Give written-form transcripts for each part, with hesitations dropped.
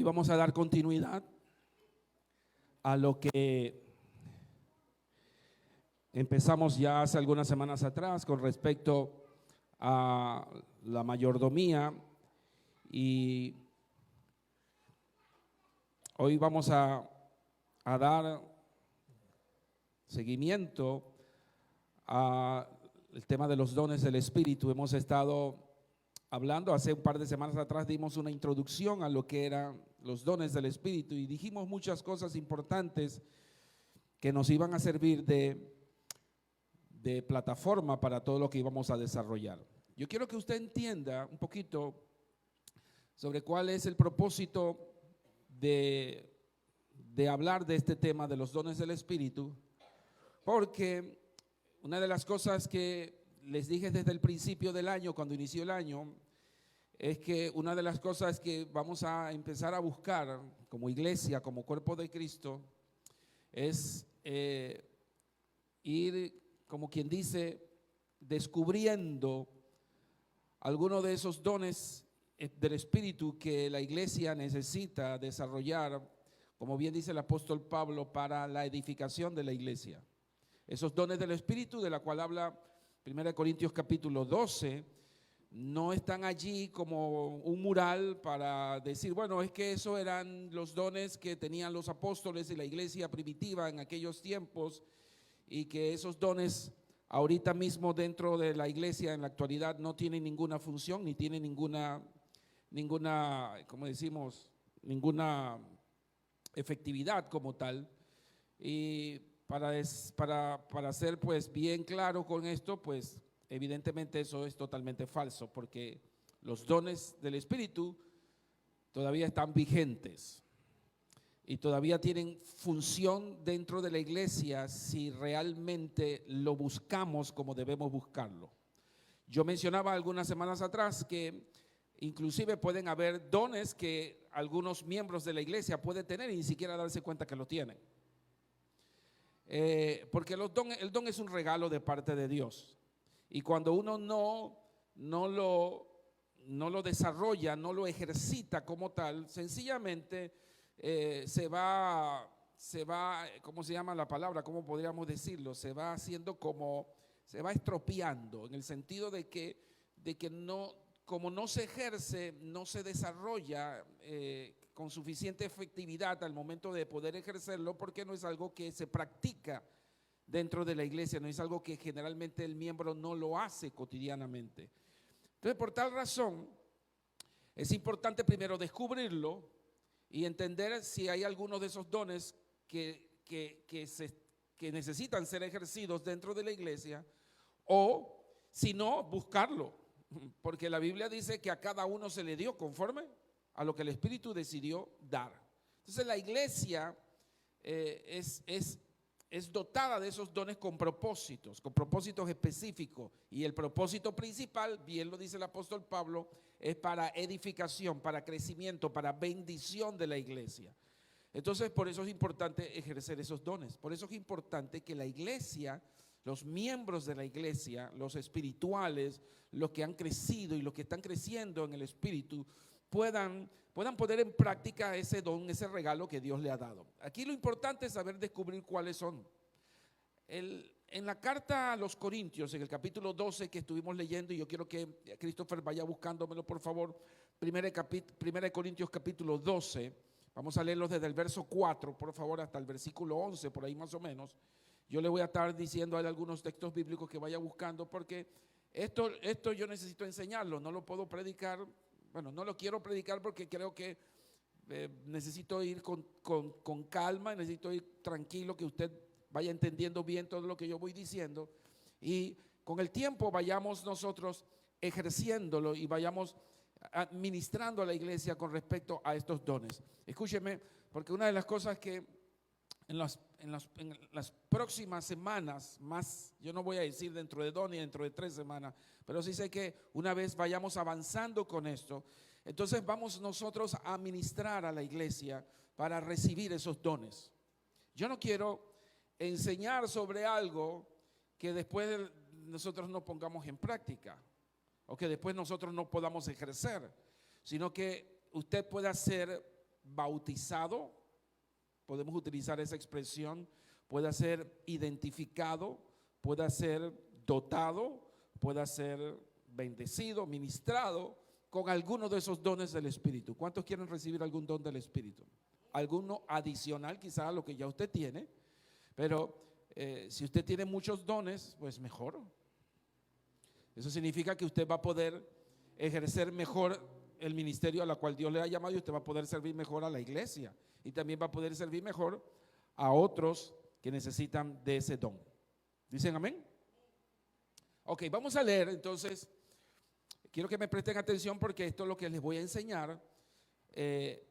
Hoy vamos a dar continuidad a lo que empezamos ya hace algunas semanas atrás con respecto a la mayordomía, y hoy vamos a dar seguimiento al tema de los dones del Espíritu. Hemos estado hablando, hace un par de semanas atrás dimos una introducción a lo que eran los dones del Espíritu y dijimos muchas cosas importantes que nos iban a servir de plataforma para todo lo que íbamos a desarrollar. Yo quiero que usted entienda un poquito sobre cuál es el propósito de hablar de este tema de los dones del Espíritu, porque una de las cosas que les dije desde el principio del año, cuando inició el año, es que una de las cosas que vamos a empezar a buscar como iglesia, como cuerpo de Cristo, es ir, como quien dice, descubriendo algunos de esos dones del Espíritu que la iglesia necesita desarrollar, como bien dice el apóstol Pablo, para la edificación de la iglesia. Esos dones del Espíritu, de la cual habla 1 Corintios capítulo 12, no están allí como un mural para decir, bueno, es que esos eran los dones que tenían los apóstoles y la iglesia primitiva en aquellos tiempos, y que esos dones ahorita mismo dentro de la iglesia en la actualidad no tienen ninguna función, ni tienen ninguna, como decimos, ninguna efectividad como tal. Y para ser pues bien claro con esto, pues evidentemente eso es totalmente falso, porque los dones del Espíritu todavía están vigentes y todavía tienen función dentro de la iglesia si realmente lo buscamos como debemos buscarlo. Yo mencionaba algunas semanas atrás que inclusive pueden haber dones que algunos miembros de la iglesia pueden tener y ni siquiera darse cuenta que lo tienen. Porque el don es un regalo de parte de Dios, y cuando uno no lo desarrolla, no lo ejercita como tal, sencillamente se va, ¿cómo se llama la palabra? ¿Cómo podríamos decirlo? Se va haciendo se va estropeando, en el sentido de que no, como no se ejerce, no se desarrolla con suficiente efectividad al momento de poder ejercerlo, porque no es algo que se practica dentro de la iglesia, no es algo que generalmente el miembro no lo hace cotidianamente. Entonces, por tal razón, es importante primero descubrirlo y entender si hay algunos de esos dones que necesitan ser ejercidos dentro de la iglesia, o si no, buscarlo, porque la Biblia dice que a cada uno se le dio conforme a lo que el Espíritu decidió dar. Entonces la iglesia es dotada de esos dones con propósitos específicos, y el propósito principal, bien lo dice el apóstol Pablo, es para edificación, para crecimiento, para bendición de la iglesia. Entonces por eso es importante ejercer esos dones, por eso es importante que la iglesia, los miembros de la iglesia, los espirituales, los que han crecido y los que están creciendo en el Espíritu, puedan poner en práctica ese don, ese regalo que Dios le ha dado. Aquí lo importante es saber descubrir cuáles son. En la carta a los Corintios, en el capítulo 12 que estuvimos leyendo, y yo quiero que Christopher vaya buscándomelo por favor, 1 Corintios capítulo 12, vamos a leerlo desde el verso 4, por favor, hasta el versículo 11, por ahí más o menos. Yo le voy a estar diciendo a él algunos textos bíblicos que vaya buscando, porque esto yo necesito enseñarlo, no lo puedo predicar. Bueno, no lo quiero predicar porque creo que necesito ir con calma, necesito ir tranquilo, que usted vaya entendiendo bien todo lo que yo voy diciendo, y con el tiempo vayamos nosotros ejerciéndolo y vayamos administrando a la iglesia con respecto a estos dones. Escúcheme, porque una de las cosas que en las próximas semanas, más, yo no voy a decir dentro de 2 ni dentro de 3 semanas, pero sí sé que una vez vayamos avanzando con esto, entonces vamos nosotros a ministrar a la iglesia para recibir esos dones. Yo no quiero enseñar sobre algo que después nosotros no pongamos en práctica, o que después nosotros no podamos ejercer, sino que usted pueda ser bautizado, podemos utilizar esa expresión, pueda ser identificado, pueda ser dotado, pueda ser bendecido, ministrado con alguno de esos dones del Espíritu. ¿Cuántos quieren recibir algún don del Espíritu? Alguno adicional quizá a lo que ya usted tiene, pero si usted tiene muchos dones, pues mejor. Eso significa que usted va a poder ejercer mejor el ministerio a la cual Dios le ha llamado, y usted va a poder servir mejor a la iglesia y también va a poder servir mejor a otros que necesitan de ese don. ¿Dicen amén? Ok, vamos a leer entonces. Quiero que me presten atención porque esto es lo que les voy a enseñar.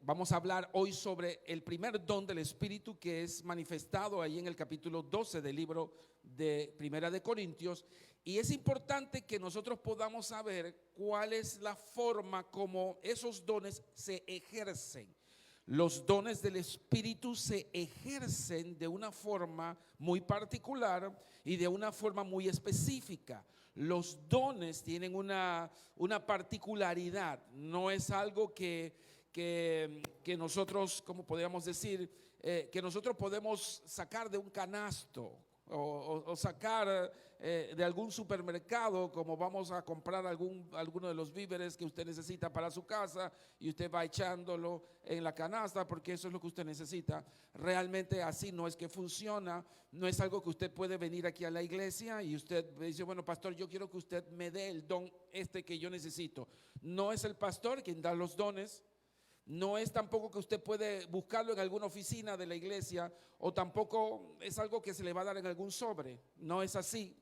Vamos a hablar hoy sobre el primer don del Espíritu, que es manifestado ahí en el capítulo 12 del libro de Primera de Corintios. Y es importante que nosotros podamos saber cuál es la forma como esos dones se ejercen. Los dones del Espíritu se ejercen de una forma muy particular y de una forma muy específica. Los dones tienen una particularidad, no es algo que nosotros, como podríamos decir, que nosotros podemos sacar de un canasto o sacar de algún supermercado, como vamos a comprar alguno de los víveres que usted necesita para su casa y usted va echándolo en la canasta porque eso es lo que usted necesita. Realmente así no es que funciona. No es algo que usted puede venir aquí a la iglesia y usted dice, bueno, pastor, yo quiero que usted me dé el don que yo necesito. No es el pastor quien da los dones. No es tampoco que usted puede buscarlo en alguna oficina de la iglesia, o tampoco es algo que se le va a dar en algún sobre. No es así.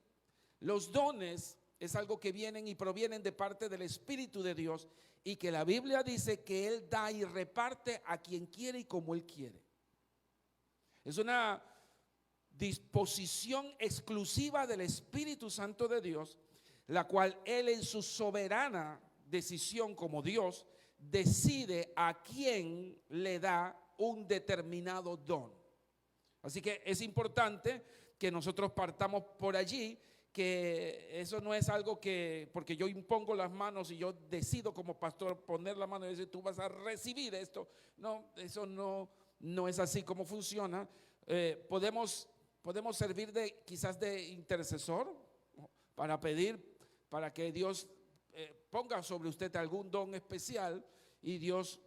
Los dones es algo que vienen y provienen de parte del Espíritu de Dios, y que la Biblia dice que Él da y reparte a quien quiere y como Él quiere. Es una disposición exclusiva del Espíritu Santo de Dios, la cual Él en su soberana decisión como Dios decide a quién le da un determinado don. Así que es importante que nosotros partamos por allí, que eso no es algo que porque yo impongo las manos y yo decido como pastor poner la mano y decir tú vas a recibir esto. No, eso no es así como funciona. Podemos servir quizás de intercesor para pedir para que Dios ponga sobre usted algún don especial, y Dios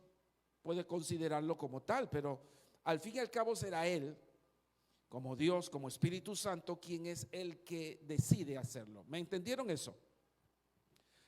puede considerarlo como tal, pero al fin y al cabo será Él, como Dios, como Espíritu Santo, quien es el que decide hacerlo. ¿Me entendieron eso?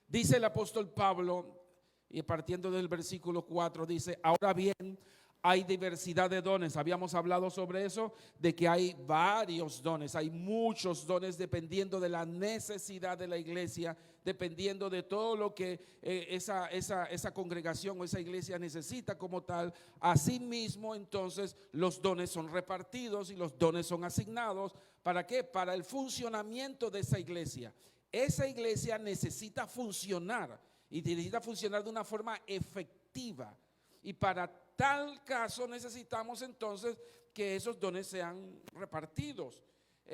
Dice el apóstol Pablo, y partiendo del versículo 4, dice: ahora bien, hay diversidad de dones. Habíamos hablado sobre eso, de que hay varios dones, hay muchos dones dependiendo de la necesidad de la iglesia, dependiendo de todo lo que esa congregación o esa iglesia necesita como tal. Asimismo, entonces, los dones son repartidos y los dones son asignados. ¿Para qué? Para el funcionamiento de esa iglesia. Esa iglesia necesita funcionar y necesita funcionar de una forma efectiva. Y para tal caso necesitamos entonces que esos dones sean repartidos.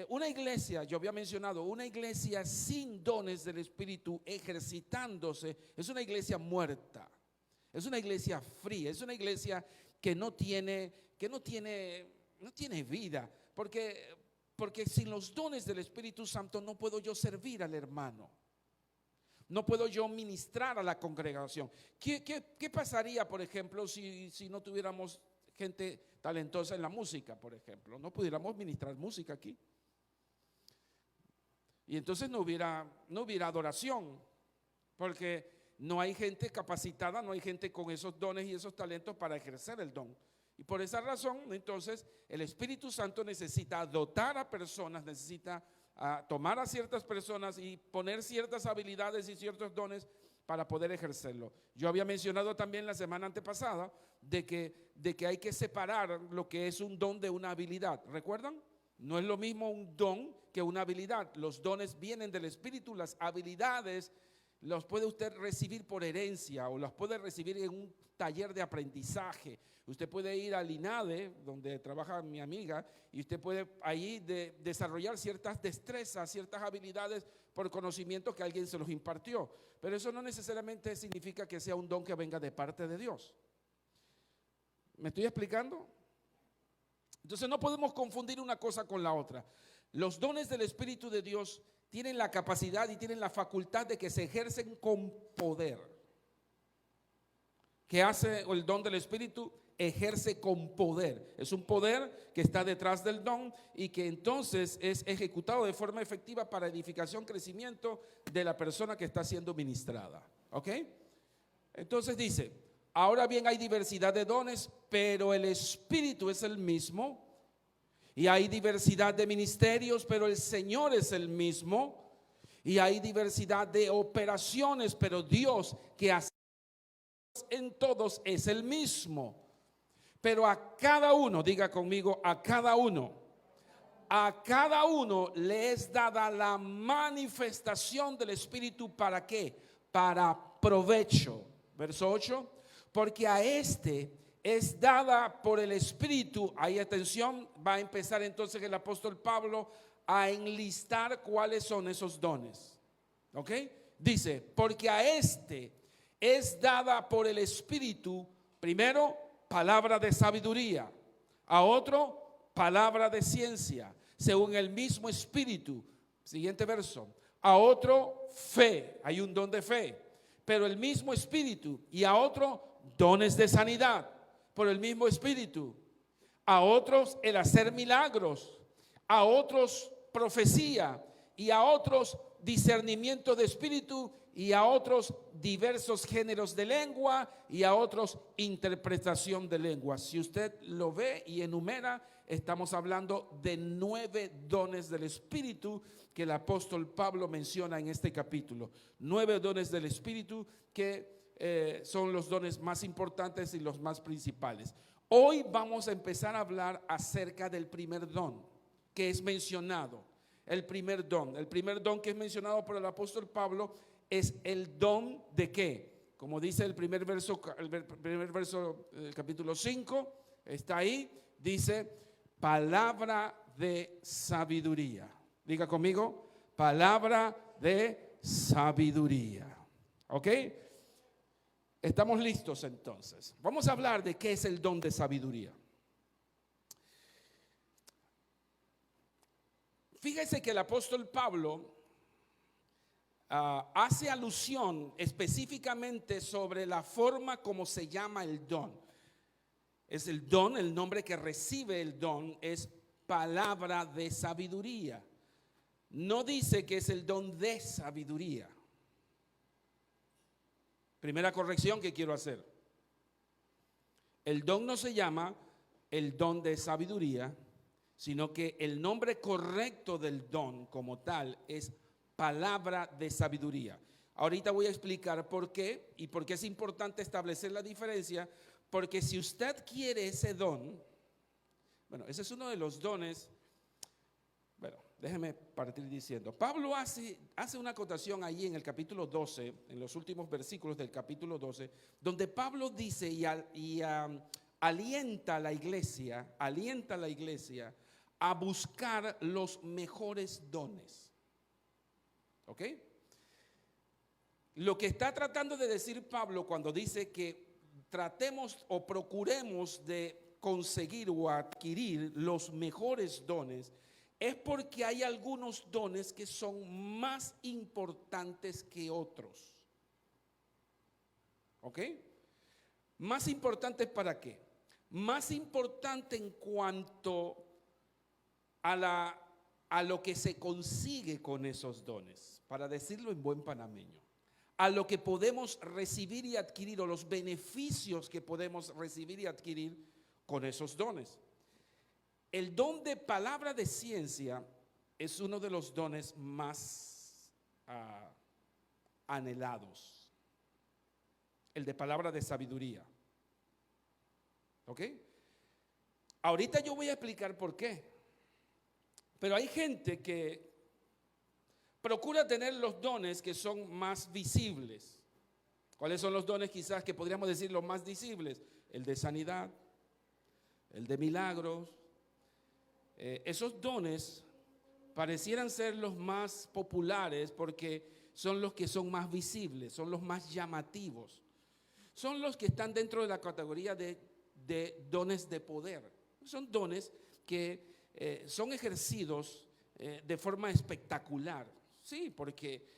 Una iglesia, yo había mencionado, una iglesia sin dones del Espíritu ejercitándose es una iglesia muerta, es una iglesia fría, es una iglesia que no tiene vida, porque sin los dones del Espíritu Santo no puedo yo servir al hermano. No puedo yo ministrar a la congregación. ¿Qué pasaría, por ejemplo, si no tuviéramos gente talentosa en la música, por ejemplo? No pudiéramos ministrar música aquí. Y entonces no hubiera adoración, porque no hay gente capacitada, no hay gente con esos dones y esos talentos para ejercer el don. Y por esa razón, entonces, el Espíritu Santo necesita dotar a personas, necesita tomar a ciertas personas y poner ciertas habilidades y ciertos dones para poder ejercerlo. Yo había mencionado también la semana antepasada de que hay que separar lo que es un don de una habilidad. ¿Recuerdan? No es lo mismo un don que una habilidad. Los dones vienen del Espíritu, las habilidades los puede usted recibir por herencia o las puede recibir en un taller de aprendizaje. Usted puede ir al INADE, donde trabaja mi amiga, y usted puede ahí desarrollar ciertas destrezas, ciertas habilidades por conocimiento que alguien se los impartió. Pero eso no necesariamente significa que sea un don que venga de parte de Dios. ¿Me estoy explicando? Entonces no podemos confundir una cosa con la otra. Los dones del Espíritu de Dios tienen la capacidad y tienen la facultad de que se ejercen con poder. ¿Qué hace el don del Espíritu? Ejerce con poder. Es un poder que está detrás del don y que entonces es ejecutado de forma efectiva para edificación, crecimiento de la persona que está siendo ministrada. ¿Ok? Entonces dice, ahora bien hay diversidad de dones, pero el Espíritu es el mismo. Y hay diversidad de ministerios, pero el Señor es el mismo. Y hay diversidad de operaciones, pero Dios que hace en todos es el mismo. Pero a cada uno, diga conmigo, a cada uno le es dada la manifestación del Espíritu. ¿Para qué? Para provecho. Verso 8, porque a este es dada por el Espíritu. Ahí atención, va a empezar entonces el apóstol Pablo a enlistar cuáles son esos dones. ¿Ok? Dice, porque a este es dada por el Espíritu, primero, palabra de sabiduría, a otro, palabra de ciencia, según el mismo Espíritu. Siguiente verso. A otro, fe, hay un don de fe, pero el mismo Espíritu. Y a otro, dones de sanidad, por el mismo Espíritu. A otros, el hacer milagros, a otros, profecía, y a otros, discernimiento de espíritu, y a otros diversos géneros de lengua, y a otros interpretación de lengua. Si usted lo ve y enumera, estamos hablando de 9 dones del Espíritu que el apóstol Pablo menciona en este capítulo. 9 dones del Espíritu que son los dones más importantes y los más principales. Hoy vamos a empezar a hablar acerca del primer don que es mencionado. El primer don que es mencionado por el apóstol Pablo es el don de ¿qué? Como dice el primer verso del capítulo 5, está ahí, dice palabra de sabiduría. Diga conmigo, palabra de sabiduría. ¿Ok? Estamos listos entonces. Vamos a hablar de qué es el don de sabiduría. Fíjese que el apóstol Pablo hace alusión específicamente sobre la forma como se llama el don. Es el don, el nombre que recibe el don es palabra de sabiduría. No dice que es el don de sabiduría. Primera corrección que quiero hacer. El don no se llama el don de sabiduría, sino que el nombre correcto del don como tal es palabra de sabiduría. Ahorita voy a explicar por qué y por qué es importante establecer la diferencia, porque si usted quiere ese don, bueno, ese es uno de los dones. Bueno, déjeme partir diciendo, Pablo hace una acotación ahí en el capítulo 12, en los últimos versículos del capítulo 12, donde Pablo dice alienta a la iglesia a buscar los mejores dones. ¿Ok? Lo que está tratando de decir Pablo cuando dice que tratemos o procuremos de conseguir o adquirir los mejores dones, es porque hay algunos dones que son más importantes que otros. ¿Ok? Más importantes ¿para qué? Más importante en cuanto a lo que se consigue con esos dones, para decirlo en buen panameño, a lo que podemos recibir y adquirir, o los beneficios que podemos recibir y adquirir con esos dones. El don de palabra de ciencia es uno de los dones más anhelados. El de palabra de sabiduría. ¿Ok? Ahorita yo voy a explicar por qué. Pero hay gente que procura tener los dones que son más visibles. ¿Cuáles son los dones quizás que podríamos decir los más visibles? El de sanidad, el de milagros. Esos dones parecieran ser los más populares porque son los que son más visibles, son los más llamativos. Son los que están dentro de la categoría de de dones de poder. Son dones que son ejercidos de forma espectacular. Sí, porque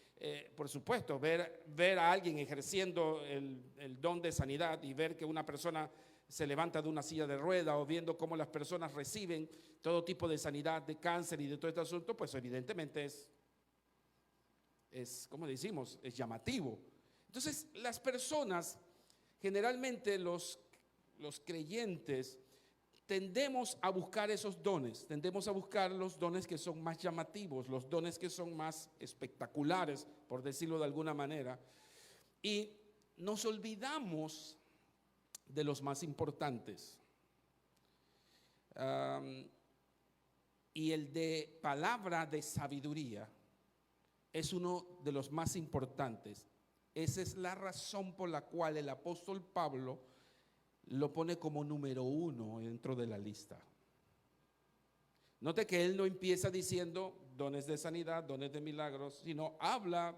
por supuesto, ver a alguien ejerciendo el don de sanidad y ver que una persona se levanta de una silla de rueda, o viendo cómo las personas reciben todo tipo de sanidad, de cáncer y de todo este asunto, pues evidentemente como decimos, es llamativo. Entonces, las personas, generalmente los creyentes, tendemos a buscar esos dones, tendemos a buscar los dones que son más llamativos, los dones que son más espectaculares, por decirlo de alguna manera, y nos olvidamos de los más importantes. Y el de palabra de sabiduría es uno de los más importantes. Esa es la razón por la cual el apóstol Pablo lo pone como número 1 dentro de la lista. Note que él no empieza diciendo dones de sanidad, dones de milagros, sino habla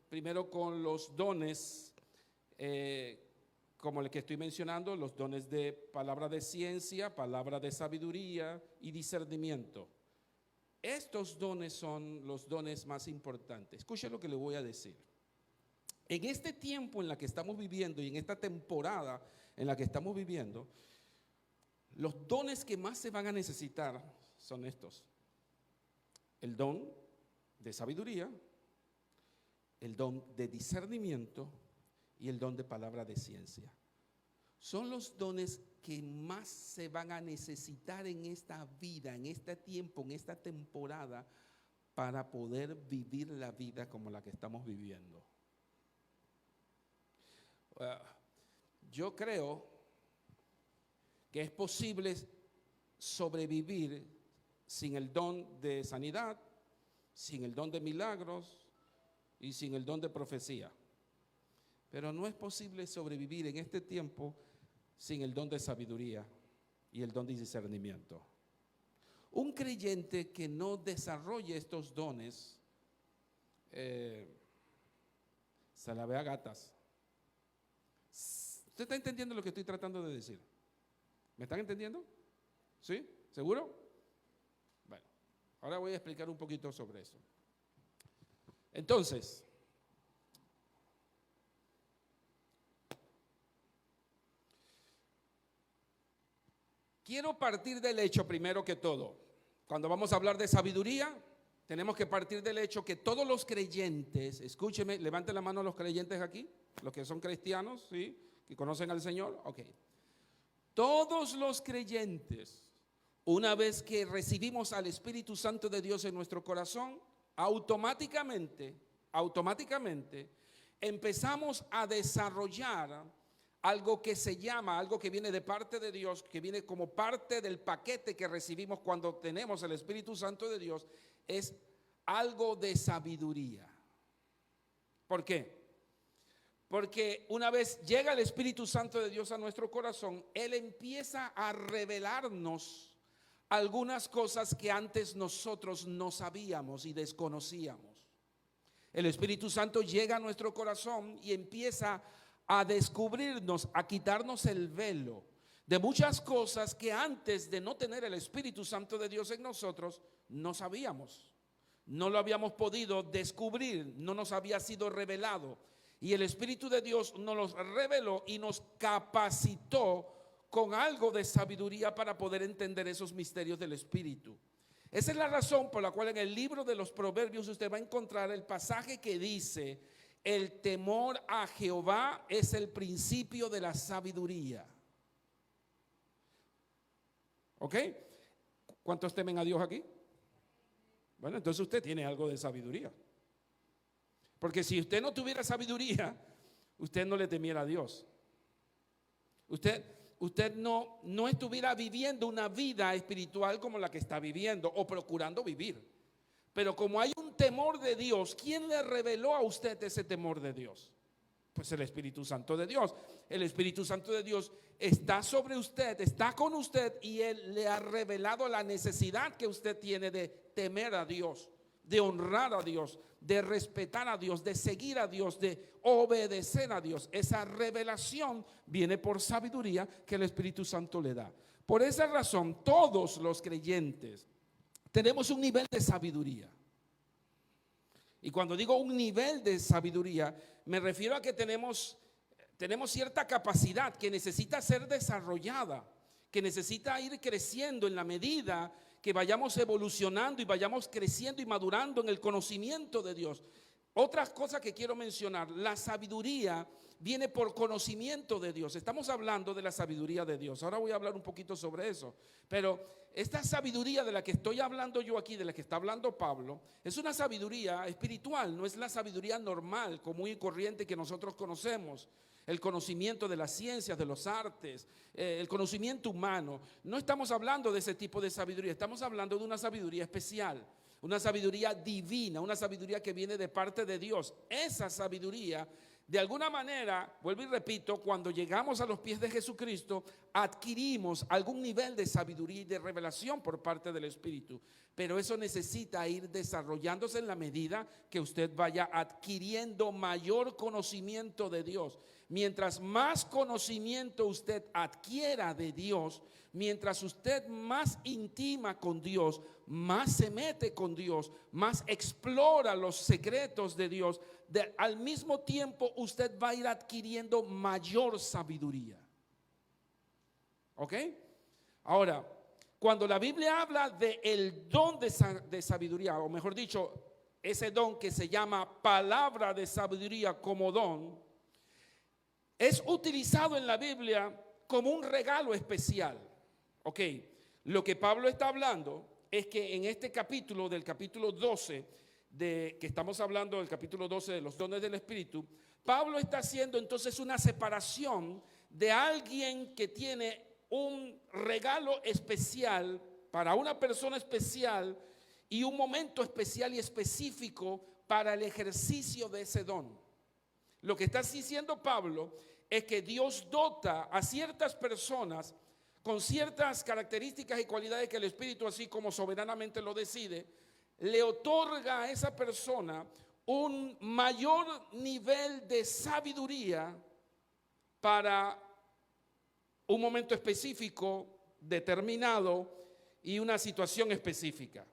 primero con los dones como el que estoy mencionando, los dones de palabra de ciencia, palabra de sabiduría y discernimiento. Estos dones son los dones más importantes. Escuche lo que le voy a decir. En este tiempo en la que estamos viviendo y en esta temporada en la que estamos viviendo, los dones que más se van a necesitar son estos: el don de sabiduría, el don de discernimiento y el don de palabra de ciencia. Son los dones que más se van a necesitar en esta vida, en este tiempo, en esta temporada, para poder vivir la vida como la que estamos viviendo. Yo creo que es posible sobrevivir sin el don de sanidad, sin el don de milagros y sin el don de profecía. Pero no es posible sobrevivir en este tiempo sin el don de sabiduría y el don de discernimiento. Un creyente que no desarrolle estos dones se la ve a gatas. ¿Usted está entendiendo lo que estoy tratando de decir? ¿Me están entendiendo? ¿Sí? ¿Seguro? Bueno, ahora voy a explicar un poquito sobre eso. Entonces, quiero partir del hecho primero que todo. Cuando vamos a hablar de sabiduría, tenemos que partir del hecho que todos los creyentes, escúcheme, levanten la mano los creyentes aquí, los que son cristianos, ¿sí? Que conocen al Señor, ok. Todos los creyentes, una vez que recibimos al Espíritu Santo de Dios en nuestro corazón, automáticamente empezamos a desarrollar algo que se llama, algo que viene de parte de Dios, que viene como parte del paquete que recibimos cuando tenemos el Espíritu Santo de Dios, es algo de sabiduría. ¿Por qué? Porque una vez llega el Espíritu Santo de Dios a nuestro corazón, Él empieza a revelarnos algunas cosas que antes nosotros no sabíamos y desconocíamos. El Espíritu Santo llega a nuestro corazón y empieza a descubrirnos, a quitarnos el velo de muchas cosas que antes de no tener el Espíritu Santo de Dios en nosotros no sabíamos, no lo habíamos podido descubrir, no nos había sido revelado. Y el Espíritu de Dios nos los reveló y nos capacitó con algo de sabiduría para poder entender esos misterios del Espíritu. Esa es la razón por la cual en el libro de los Proverbios usted va a encontrar el pasaje que dice: el temor a Jehová es el principio de la sabiduría. ¿Ok? ¿Cuántos temen a Dios aquí? Bueno, entonces usted tiene algo de sabiduría. Porque si usted no tuviera sabiduría, usted no le temiera a Dios. Usted no estuviera viviendo una vida espiritual como la que está viviendo o procurando vivir. Pero como hay un temor de Dios, ¿quién le reveló a usted ese temor de Dios? Pues el Espíritu Santo de Dios. El Espíritu Santo de Dios está sobre usted, está con usted, y Él le ha revelado la necesidad que usted tiene de temer a Dios, de honrar a Dios, de respetar a Dios, de seguir a Dios, de obedecer a Dios. Esa revelación viene por sabiduría que el Espíritu Santo le da. Por esa razón, todos los creyentes tenemos un nivel de sabiduría. Y cuando digo un nivel de sabiduría, me refiero a que tenemos cierta capacidad que necesita ser desarrollada, que necesita ir creciendo en la medida que vayamos evolucionando y vayamos creciendo y madurando en el conocimiento de Dios. Otras cosas que quiero mencionar: la sabiduría viene por conocimiento de Dios. Estamos hablando de la sabiduría de Dios. Ahora voy a hablar un poquito sobre eso. Pero esta sabiduría de la que estoy hablando yo aquí, de la que está hablando Pablo, es una sabiduría espiritual, no es la sabiduría normal, común y corriente que nosotros conocemos. El conocimiento de las ciencias, de los artes, el conocimiento humano. No estamos hablando de ese tipo de sabiduría, estamos hablando de una sabiduría especial, una sabiduría divina, una sabiduría que viene de parte de Dios. Esa sabiduría, de alguna manera, vuelvo y repito, cuando llegamos a los pies de Jesucristo, adquirimos algún nivel de sabiduría y de revelación por parte del Espíritu. Pero eso necesita ir desarrollándose en la medida que usted vaya adquiriendo mayor conocimiento de Dios. Mientras más conocimiento usted adquiera de Dios, mientras usted más intima con Dios, más se mete con Dios, más explora los secretos de Dios, al mismo tiempo usted va a ir adquiriendo mayor sabiduría. ¿Ok? Ahora, cuando la Biblia habla de el don de sabiduría, o mejor dicho, ese don que se llama palabra de sabiduría como don, es utilizado en la Biblia como un regalo especial. Ok, lo que Pablo está hablando es que en este capítulo, del capítulo 12, que estamos hablando del capítulo 12 de los dones del Espíritu, Pablo está haciendo entonces una separación de alguien que tiene un regalo especial para una persona especial y un momento especial y específico para el ejercicio de ese don. Lo que está diciendo Pablo es que Dios dota a ciertas personas con ciertas características y cualidades que el Espíritu, así como soberanamente lo decide, le otorga a esa persona un mayor nivel de sabiduría para un momento específico, determinado y una situación específica.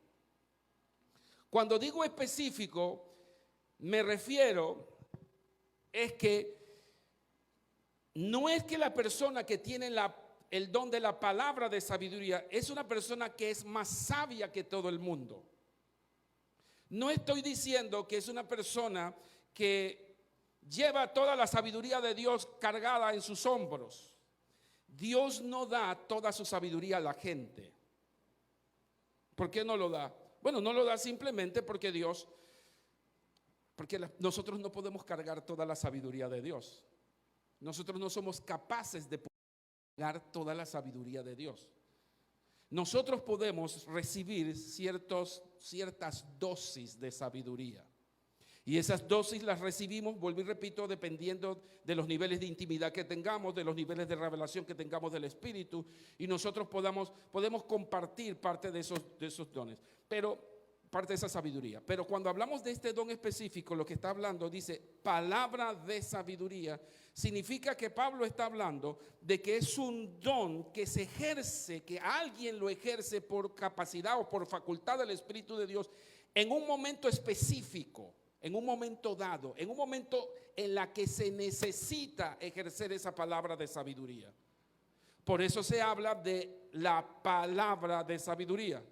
Cuando digo específico, me refiero es que no es que la persona que tiene el don de la palabra de sabiduría es una persona que es más sabia que todo el mundo. No estoy diciendo que es una persona que lleva toda la sabiduría de Dios cargada en sus hombros. Dios no da toda su sabiduría a la gente. ¿Por qué no lo da? Bueno, no lo da simplemente porque nosotros no podemos cargar toda la sabiduría de Dios. Nosotros no somos capaces de cargar toda la sabiduría de Dios. Nosotros podemos recibir ciertas dosis de sabiduría. Y esas dosis las recibimos, vuelvo y repito, dependiendo de los niveles de intimidad que tengamos, de los niveles de revelación que tengamos del Espíritu, y nosotros podemos compartir parte de esos dones, parte de esa sabiduría. Pero cuando hablamos de este don específico, lo que está hablando, dice palabra de sabiduría, significa que Pablo está hablando de que es un don que se ejerce, que alguien lo ejerce por capacidad o por facultad del Espíritu de Dios en un momento específico, en un momento dado, en un momento en la que se necesita ejercer esa palabra de sabiduría. Por eso se habla de la palabra de sabiduría.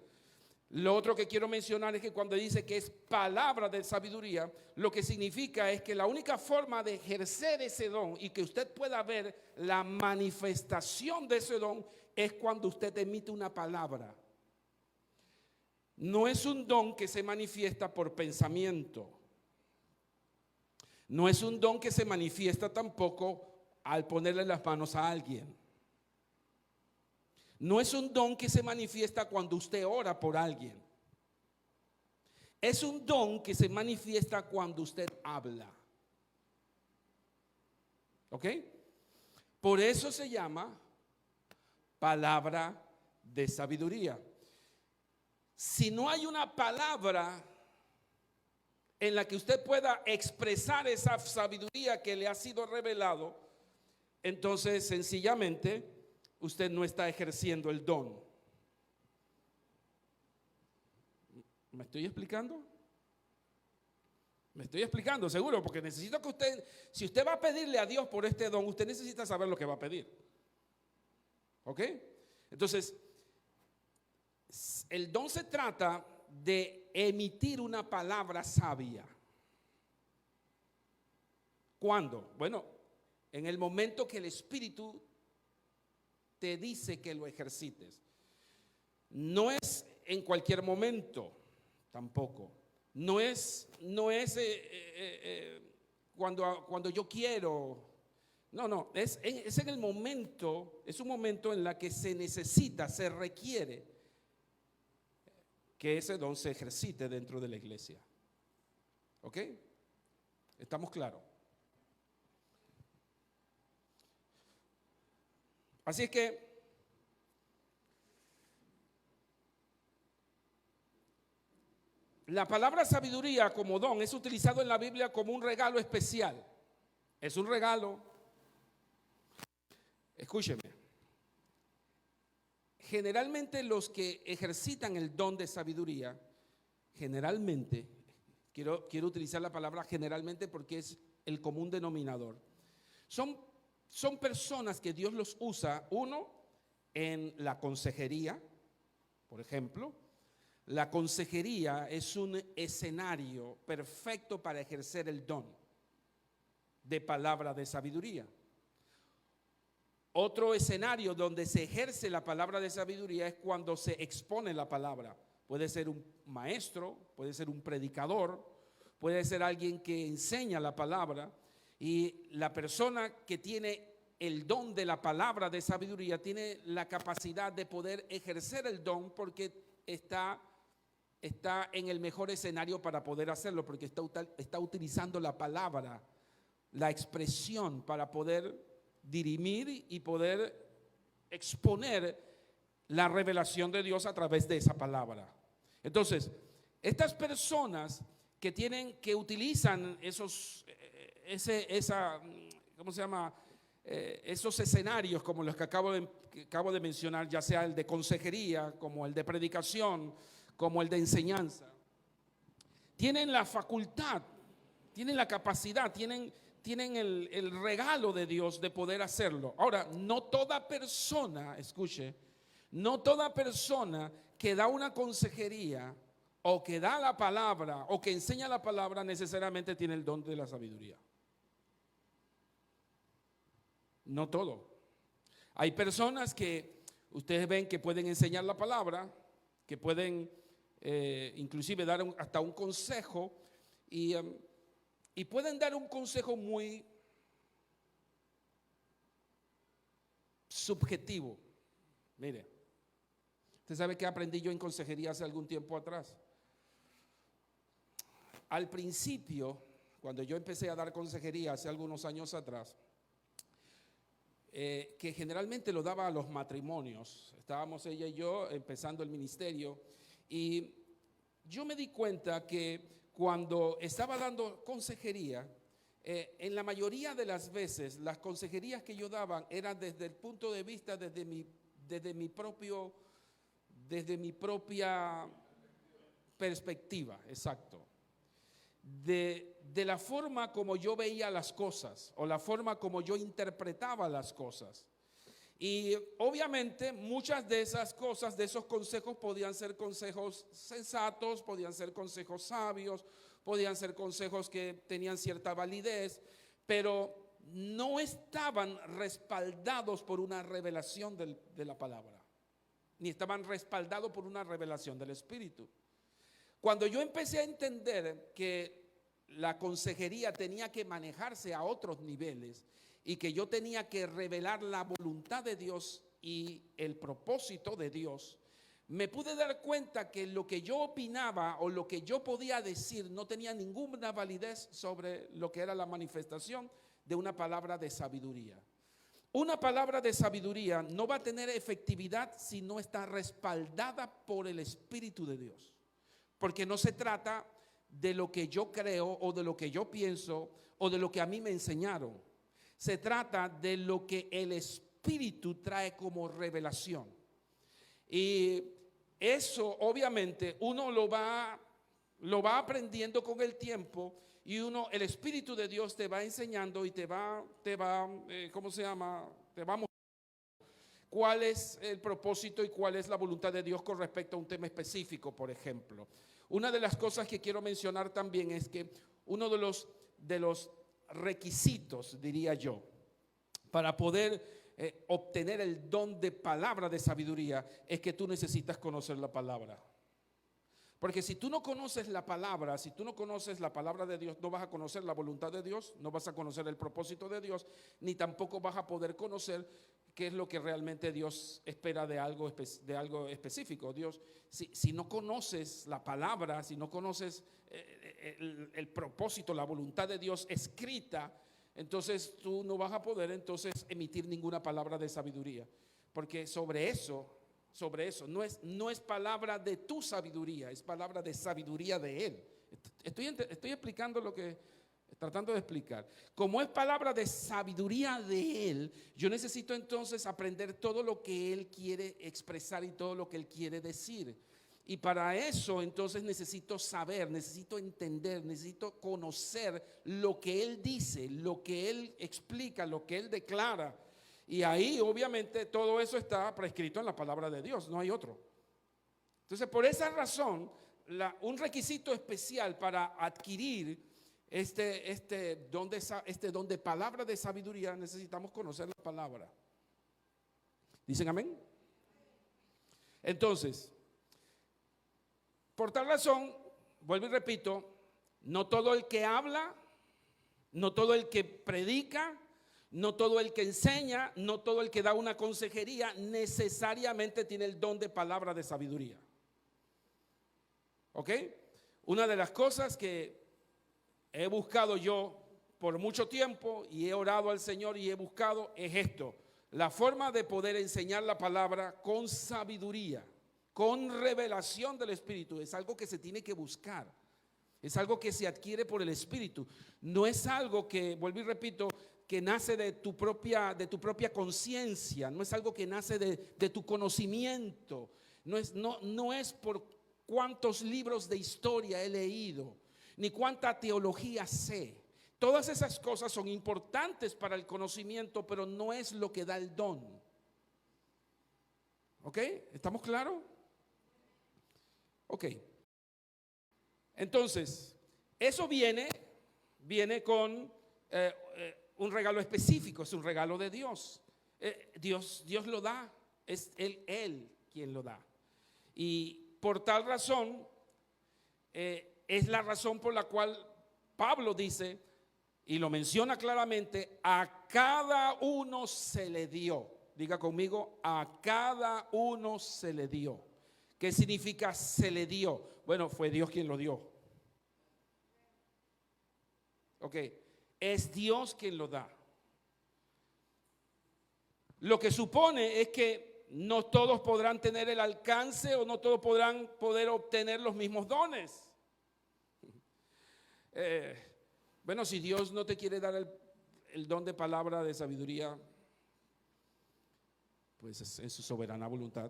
Lo otro que quiero mencionar es que cuando dice que es palabra de sabiduría, lo que significa es que la única forma de ejercer ese don y que usted pueda ver la manifestación de ese don es cuando usted emite una palabra. No es un don que se manifiesta por pensamiento. No es un don que se manifiesta tampoco al ponerle las manos a alguien. No es un don que se manifiesta cuando usted ora por alguien. Es un don que se manifiesta cuando usted habla. ¿Ok? Por eso se llama palabra de sabiduría. Si no hay una palabra, en la que usted pueda expresar esa sabiduría que le ha sido revelado, entonces sencillamente usted no está ejerciendo el don. ¿Me estoy explicando? Me estoy explicando, seguro, porque necesito que usted, si usted va a pedirle a Dios por este don, usted necesita saber lo que va a pedir. ¿Ok? Entonces, el don se trata de emitir una palabra sabia. ¿Cuándo? Bueno, en el momento que el Espíritu te dice que lo ejercites. No es en cualquier momento, tampoco. No es cuando yo quiero. No, es en el momento, es un momento en la que se necesita, se requiere que ese don se ejercite dentro de la iglesia. ¿Ok? ¿Estamos claros? Así es que la palabra sabiduría como don es utilizado en la Biblia como un regalo especial. Es un regalo. Escúcheme. Generalmente los que ejercitan el don de sabiduría, generalmente, quiero utilizar la palabra generalmente porque es el común denominador, son personas que Dios los usa, uno, en la consejería, por ejemplo. La consejería es un escenario perfecto para ejercer el don de palabra de sabiduría. Otro escenario donde se ejerce la palabra de sabiduría es cuando se expone la palabra. Puede ser un maestro, puede ser un predicador, puede ser alguien que enseña la palabra, y la persona que tiene el don de la palabra de sabiduría tiene la capacidad de poder ejercer el don porque está en el mejor escenario para poder hacerlo, porque está utilizando la palabra, la expresión para poder dirimir y poder exponer la revelación de Dios a través de esa palabra. Entonces, estas personas que utilizan esos escenarios como los que acabo de mencionar, ya sea el de consejería, como el de predicación, como el de enseñanza, tienen la facultad, tienen la capacidad, tienen el regalo de Dios de poder hacerlo. Ahora, no toda persona, escuche, no toda persona que da una consejería o que da la palabra o que enseña la palabra necesariamente tiene el don de la sabiduría. No todo. Hay personas que ustedes ven que pueden enseñar la palabra, que pueden inclusive dar hasta un consejo y pueden dar un consejo muy subjetivo. Mire, usted sabe que aprendí yo en consejería hace algún tiempo atrás. Al principio, cuando yo empecé a dar consejería hace algunos años atrás, que generalmente lo daba a los matrimonios. Estábamos ella y yo empezando el ministerio y yo me di cuenta que cuando estaba dando consejería, en la mayoría de las veces las consejerías que yo daba eran desde el punto de vista, desde mi propia perspectiva, exacto. De la forma como yo veía las cosas o la forma como yo interpretaba las cosas. Y obviamente muchas de esas cosas, de esos consejos podían ser consejos sensatos, podían ser consejos sabios, podían ser consejos que tenían cierta validez, pero no estaban respaldados por una revelación de la palabra, ni estaban respaldados por una revelación del Espíritu. Cuando yo empecé a entender que la consejería tenía que manejarse a otros niveles y que yo tenía que revelar la voluntad de Dios y el propósito de Dios, me pude dar cuenta que lo que yo opinaba o lo que yo podía decir no tenía ninguna validez sobre lo que era la manifestación de una palabra de sabiduría. Una palabra de sabiduría no va a tener efectividad si no está respaldada por el Espíritu de Dios. Porque no se trata de lo que yo creo o de lo que yo pienso o de lo que a mí me enseñaron. Se trata de lo que el Espíritu trae como revelación. Y eso obviamente uno lo va aprendiendo con el tiempo, y el Espíritu de Dios te va enseñando y te va, ¿cómo se llama? Te va a mostrar cuál es el propósito y cuál es la voluntad de Dios con respecto a un tema específico, por ejemplo. Una de las cosas que quiero mencionar también es que uno de los requisitos, diría yo, para poder obtener el don de palabra de sabiduría es que tú necesitas conocer la palabra. Porque si tú no conoces la palabra, si tú no conoces la palabra de Dios, no vas a conocer la voluntad de Dios, no vas a conocer el propósito de Dios, ni tampoco vas a poder conocer qué es lo que realmente Dios espera de algo específico. Dios, si no conoces la palabra, si no conoces el propósito, la voluntad de Dios escrita, entonces tú no vas a poder entonces emitir ninguna palabra de sabiduría. Porque sobre eso no es palabra de tu sabiduría, es palabra de sabiduría de Él. Estoy explicando lo que tratando de explicar. Como es palabra de sabiduría de Él, yo necesito entonces aprender todo lo que Él quiere expresar y todo lo que Él quiere decir. Y para eso entonces necesito saber, necesito entender, necesito conocer lo que Él dice, lo que Él explica, lo que Él declara. Y ahí obviamente todo eso está prescrito en la palabra de Dios, no hay otro. Entonces por esa razón, un requisito especial para adquirir este don de palabra de sabiduría, necesitamos conocer la palabra. ¿Dicen amén? Entonces, por tal razón, vuelvo y repito, no todo el que habla, no todo el que predica, no todo el que enseña, no todo el que da una consejería necesariamente tiene el don de palabra de sabiduría. ¿Ok? Una de las cosas que he buscado yo por mucho tiempo y he orado al Señor y he buscado es esto: la forma de poder enseñar la palabra con sabiduría, con revelación del Espíritu. Es algo que se tiene que buscar, es algo que se adquiere por el Espíritu. No es algo que, vuelvo y repito, que nace de tu propia conciencia, no es algo que nace de tu conocimiento, no es por cuántos libros de historia he leído, ni cuánta teología sé. Todas esas cosas son importantes para el conocimiento, pero no es lo que da el don. ¿Ok? ¿Estamos claros? Ok. Entonces, eso viene con un regalo específico, es un regalo de Dios. Dios lo da, es Él quien lo da. Y por tal razón, es la razón por la cual Pablo dice, y lo menciona claramente, a cada uno se le dio. Diga conmigo, a cada uno se le dio. ¿Qué significa se le dio? Bueno, fue Dios quien lo dio. Ok, es Dios quien lo da. Lo que supone es que no todos podrán tener el alcance o no todos podrán poder obtener los mismos dones. Bueno, si Dios no te quiere dar el don de palabra de sabiduría, pues en su soberana voluntad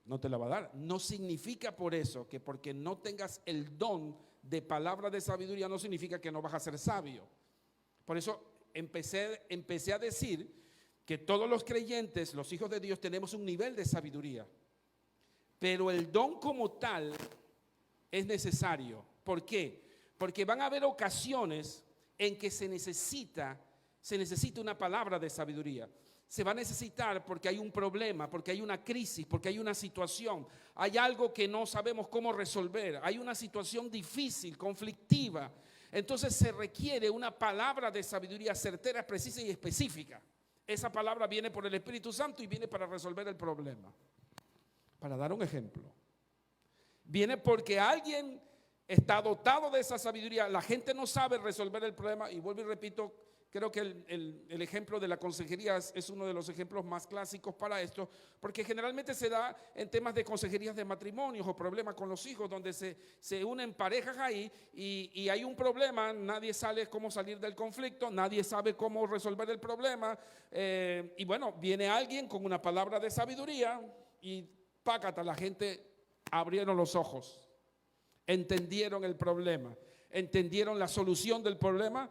no te la va a dar. No significa por eso que porque no tengas el don de palabra de sabiduría no significa que no vas a ser sabio. Por eso empecé a decir que todos los creyentes, los hijos de Dios, tenemos un nivel de sabiduría, pero el don como tal es necesario. ¿Por qué? Porque van a haber ocasiones en que se necesita una palabra de sabiduría. Se va a necesitar porque hay un problema, porque hay una crisis, porque hay una situación, hay algo que no sabemos cómo resolver, hay una situación difícil, conflictiva. Entonces se requiere una palabra de sabiduría certera, precisa y específica. Esa palabra viene por el Espíritu Santo y viene para resolver el problema. Para dar un ejemplo, viene porque alguien está dotado de esa sabiduría. La gente no sabe resolver el problema, y vuelvo y repito Creo que el ejemplo de la consejería es uno de los ejemplos más clásicos para esto, porque generalmente se da en temas de consejerías de matrimonios o problemas con los hijos, donde se unen parejas ahí y hay un problema, nadie sabe cómo salir del conflicto, nadie sabe cómo resolver el problema, y bueno, viene alguien con una palabra de sabiduría y pácata, la gente abrieron los ojos, entendieron el problema, entendieron la solución del problema.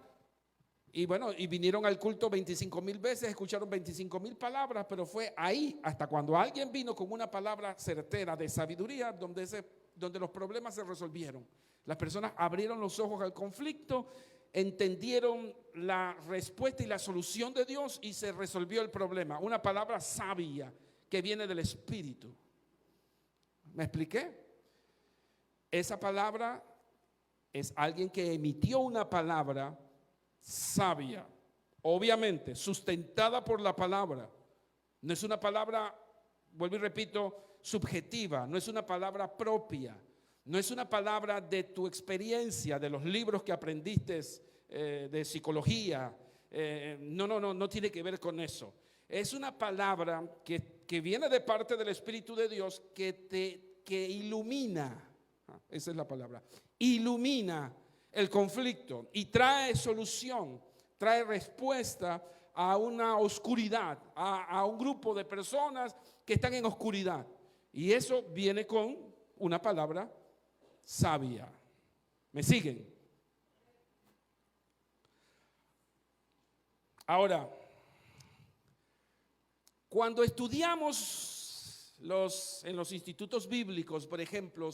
Y bueno, y vinieron al culto 25,000 veces, escucharon 25,000 palabras, pero fue ahí, hasta cuando alguien vino con una palabra certera de sabiduría, donde los problemas se resolvieron. Las personas abrieron los ojos al conflicto, entendieron la respuesta y la solución de Dios y se resolvió el problema. Una palabra sabia que viene del Espíritu. ¿Me expliqué? Esa palabra es alguien que emitió una palabra sabia, obviamente sustentada por la palabra. No es una palabra, vuelvo y repito, subjetiva, no es una palabra propia, no es una palabra de tu experiencia, de los libros que aprendiste de psicología. No tiene que ver con eso. Es una palabra que viene de parte del Espíritu de Dios que ilumina, esa es la palabra, ilumina el conflicto y trae solución, trae respuesta a una oscuridad, a un grupo de personas que están en oscuridad. Y eso viene con una palabra sabia. ¿Me siguen? Ahora, cuando estudiamos en los institutos bíblicos, por ejemplo,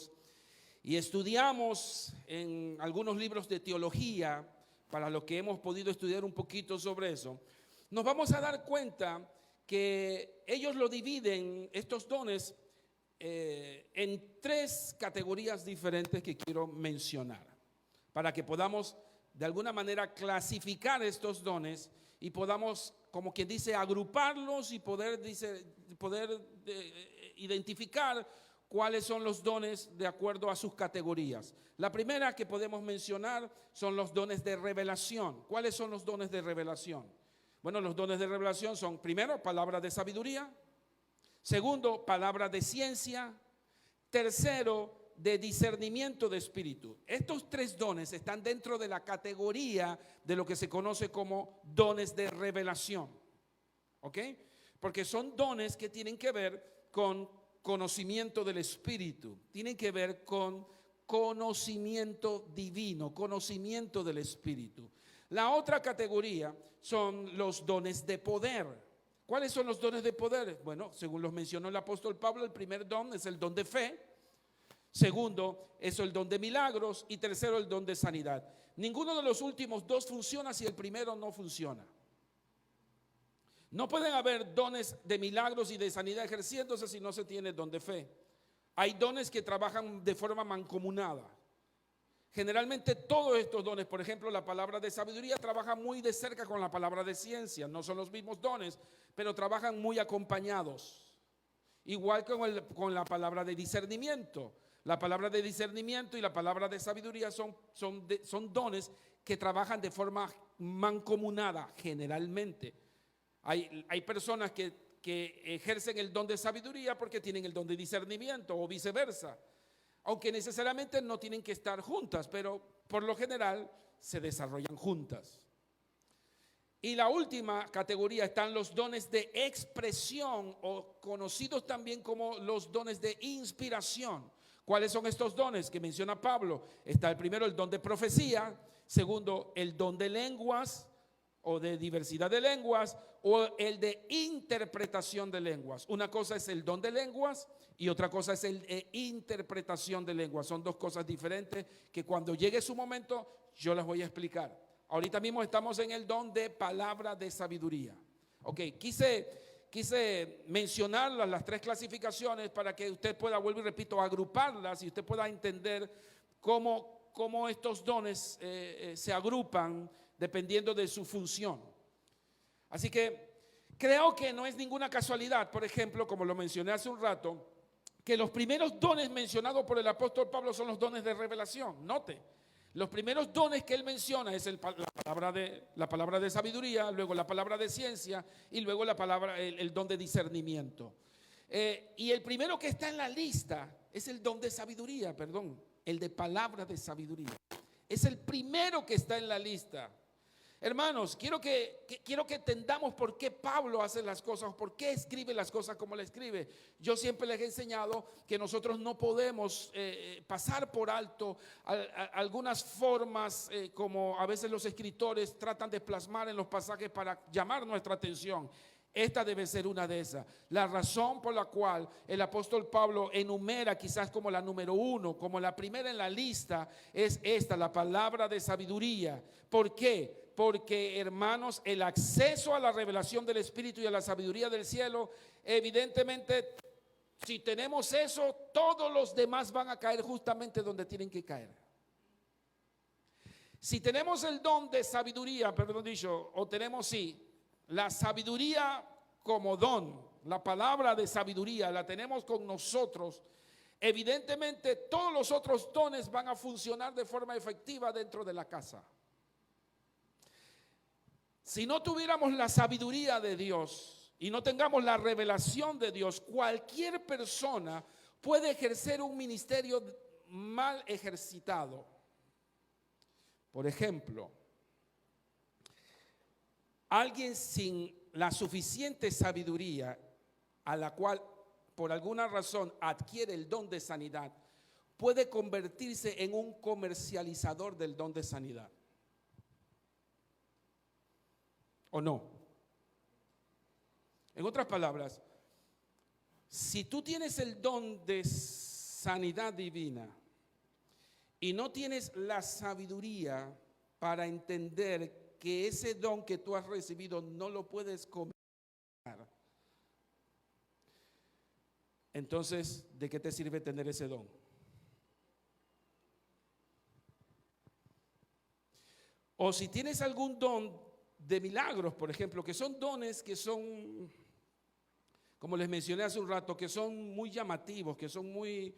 y estudiamos en algunos libros de teología, para lo que hemos podido estudiar un poquito sobre eso, nos vamos a dar cuenta que ellos lo dividen, estos dones, en 3 categorías diferentes que quiero mencionar, para que podamos de alguna manera clasificar estos dones y podamos, como quien dice, agruparlos y poder identificar cuáles son los dones de acuerdo a sus categorías. La primera que podemos mencionar son los dones de revelación. ¿Cuáles son los dones de revelación? Bueno, los dones de revelación son, primero, palabra de sabiduría. Segundo, palabra de ciencia. Tercero, de discernimiento de espíritu. Estos 3 dones están dentro de la categoría de lo que se conoce como dones de revelación. ¿Ok? Porque son dones que tienen que ver con conocimiento del Espíritu, tienen que ver con conocimiento divino, conocimiento del Espíritu. La otra categoría son los dones de poder. ¿Cuáles son los dones de poder? Bueno, según los mencionó el apóstol Pablo, el primer don es el don de fe, segundo es el don de milagros y tercero el don de sanidad. Ninguno de los últimos 2 funciona si el primero no funciona. No pueden haber dones de milagros y de sanidad ejerciéndose si no se tiene don de fe. Hay dones que trabajan de forma mancomunada. Generalmente todos estos dones, por ejemplo, la palabra de sabiduría trabaja muy de cerca con la palabra de ciencia. No son los mismos dones, pero trabajan muy acompañados. Igual con la palabra de discernimiento. La palabra de discernimiento y la palabra de sabiduría son dones que trabajan de forma mancomunada generalmente. Hay personas que ejercen el don de sabiduría porque tienen el don de discernimiento o viceversa, aunque necesariamente no tienen que estar juntas, pero por lo general se desarrollan juntas. Y la última categoría están los dones de expresión, o conocidos también como los dones de inspiración. ¿Cuáles son estos dones que menciona Pablo? Está el primero, el don de profecía. Segundo, el don de lenguas o de diversidad de lenguas, o el de interpretación de lenguas. Una cosa es el don de lenguas y otra cosa es el de interpretación de lenguas. Son 2 cosas diferentes que cuando llegue su momento yo las voy a explicar. Ahorita mismo estamos en el don de palabra de sabiduría. Ok, quise mencionarlas, las 3 clasificaciones, para que usted pueda, vuelvo y repito, agruparlas y usted pueda entender cómo estos dones se agrupan dependiendo de su función. Así que creo que no es ninguna casualidad, por ejemplo, como lo mencioné hace un rato, que los primeros dones mencionados por el apóstol Pablo son los dones de revelación. Note, Los primeros dones que él menciona es la palabra de sabiduría, luego la palabra de ciencia y luego el don de discernimiento. Y el primero que está en la lista es el don de sabiduría, el de palabra de sabiduría. Es el primero que está en la lista. Hermanos, quiero que entendamos por qué Pablo hace las cosas, por qué escribe las cosas como las escribe. Yo siempre les he enseñado que nosotros no podemos pasar por alto algunas formas como a veces los escritores tratan de plasmar en los pasajes para llamar nuestra atención. Esta debe ser una de esas. La razón por la cual el apóstol Pablo enumera quizás como la número 1, como la primera en la lista, es esta, la palabra de sabiduría. ¿Por qué? Porque, hermanos, el acceso a la revelación del Espíritu y a la sabiduría del cielo, evidentemente, si tenemos eso, todos los demás van a caer justamente donde tienen que caer. Si tenemos el don de sabiduría, o tenemos la sabiduría como don, la palabra de sabiduría la tenemos con nosotros, evidentemente todos los otros dones van a funcionar de forma efectiva dentro de la casa. Si no tuviéramos la sabiduría de Dios y no tengamos la revelación de Dios, cualquier persona puede ejercer un ministerio mal ejercitado. Por ejemplo, alguien sin la suficiente sabiduría, a la cual por alguna razón adquiere el don de sanidad, puede convertirse en un comercializador del don de sanidad. ¿O no? En otras palabras, si tú tienes el don de sanidad divina y no tienes la sabiduría para entender que ese don que tú has recibido no lo puedes comer, entonces, ¿de qué te sirve tener ese don? O si tienes algún don de milagros, por ejemplo, que son dones que son, como les mencioné hace un rato, que son muy llamativos, que son muy,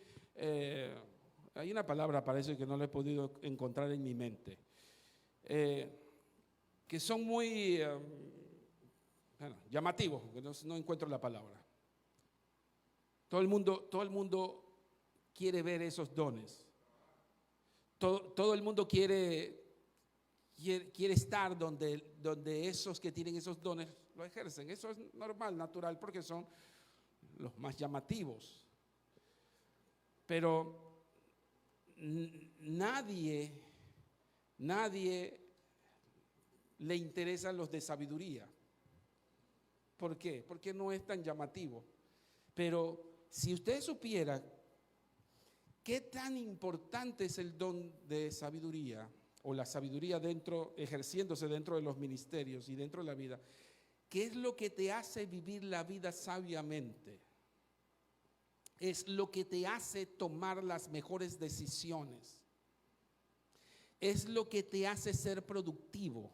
hay una palabra para eso que no la he podido encontrar en mi mente, que son muy llamativos, que no encuentro la palabra. Todo el mundo quiere ver esos dones. Todo el mundo quiere estar donde esos que tienen esos dones lo ejercen. Eso es normal, natural, porque son los más llamativos. Pero nadie le interesan los de sabiduría. ¿Por qué? Porque no es tan llamativo. Pero si usted supiera qué tan importante es el don de sabiduría, o la sabiduría ejerciéndose dentro de los ministerios y dentro de la vida, ¿qué es lo que te hace vivir la vida sabiamente? Es lo que te hace tomar las mejores decisiones. Es lo que te hace ser productivo.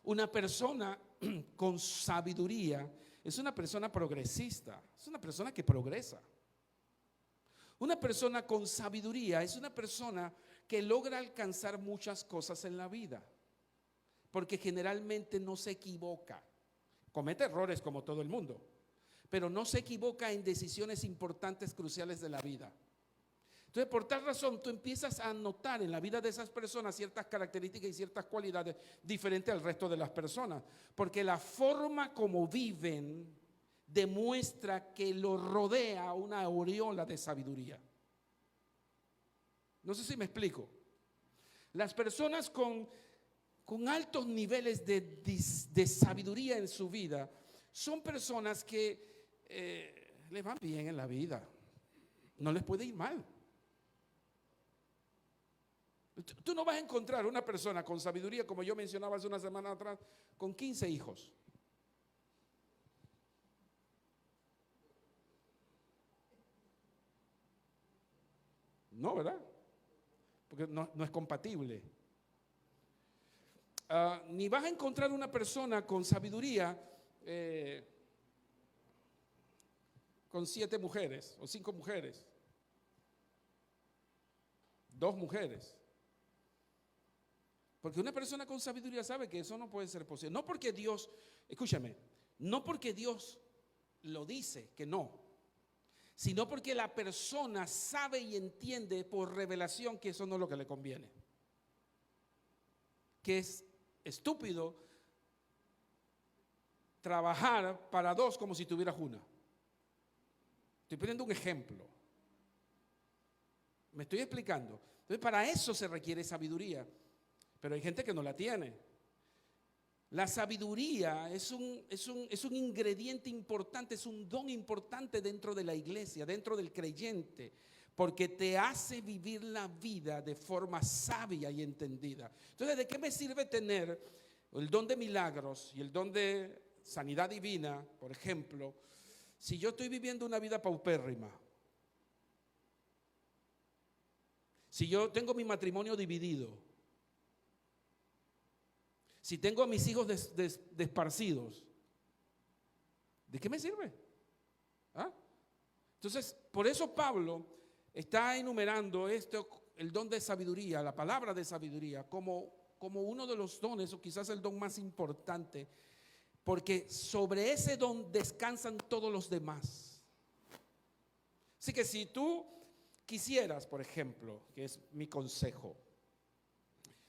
Una persona con sabiduría es una persona progresista, es una persona que progresa. Una persona con sabiduría es una persona que logra alcanzar muchas cosas en la vida, porque generalmente no se equivoca. Comete errores como todo el mundo, pero no se equivoca en decisiones importantes, cruciales de la vida. Entonces, por tal razón, tú empiezas a notar en la vida de esas personas ciertas características y ciertas cualidades diferentes al resto de las personas, porque la forma como viven demuestra que lo rodea una aureola de sabiduría. No sé si me explico. Las personas con altos niveles de sabiduría en su vida son personas que les van bien en la vida. No les puede ir mal. Tú no vas a encontrar una persona con sabiduría, como yo mencionaba hace una semana atrás, con 15 hijos. No, ¿verdad? Porque no es compatible. Ni vas a encontrar una persona con sabiduría con 7 mujeres o 5 mujeres, 2 mujeres. Porque una persona con sabiduría sabe que eso no puede ser posible. No porque Dios, escúchame, no porque Dios lo dice que no, sino porque la persona sabe y entiende por revelación que eso no es lo que le conviene. Que es estúpido trabajar para dos como si tuvieras una. Estoy poniendo un ejemplo. ¿Me estoy explicando? Entonces, para eso se requiere sabiduría. Pero hay gente que no la tiene. La sabiduría es un ingrediente importante, es un don importante dentro de la iglesia, dentro del creyente, porque te hace vivir la vida de forma sabia y entendida. Entonces, ¿de qué me sirve tener el don de milagros y el don de sanidad divina, por ejemplo, si yo estoy viviendo una vida paupérrima? Si yo tengo mi matrimonio dividido, si tengo a mis hijos desparcidos, ¿de qué me sirve? ¿Ah? Entonces, por eso Pablo está enumerando el don de sabiduría, la palabra de sabiduría, como uno de los dones, o quizás el don más importante, porque sobre ese don descansan todos los demás. Así que si tú quisieras, por ejemplo, que es mi consejo,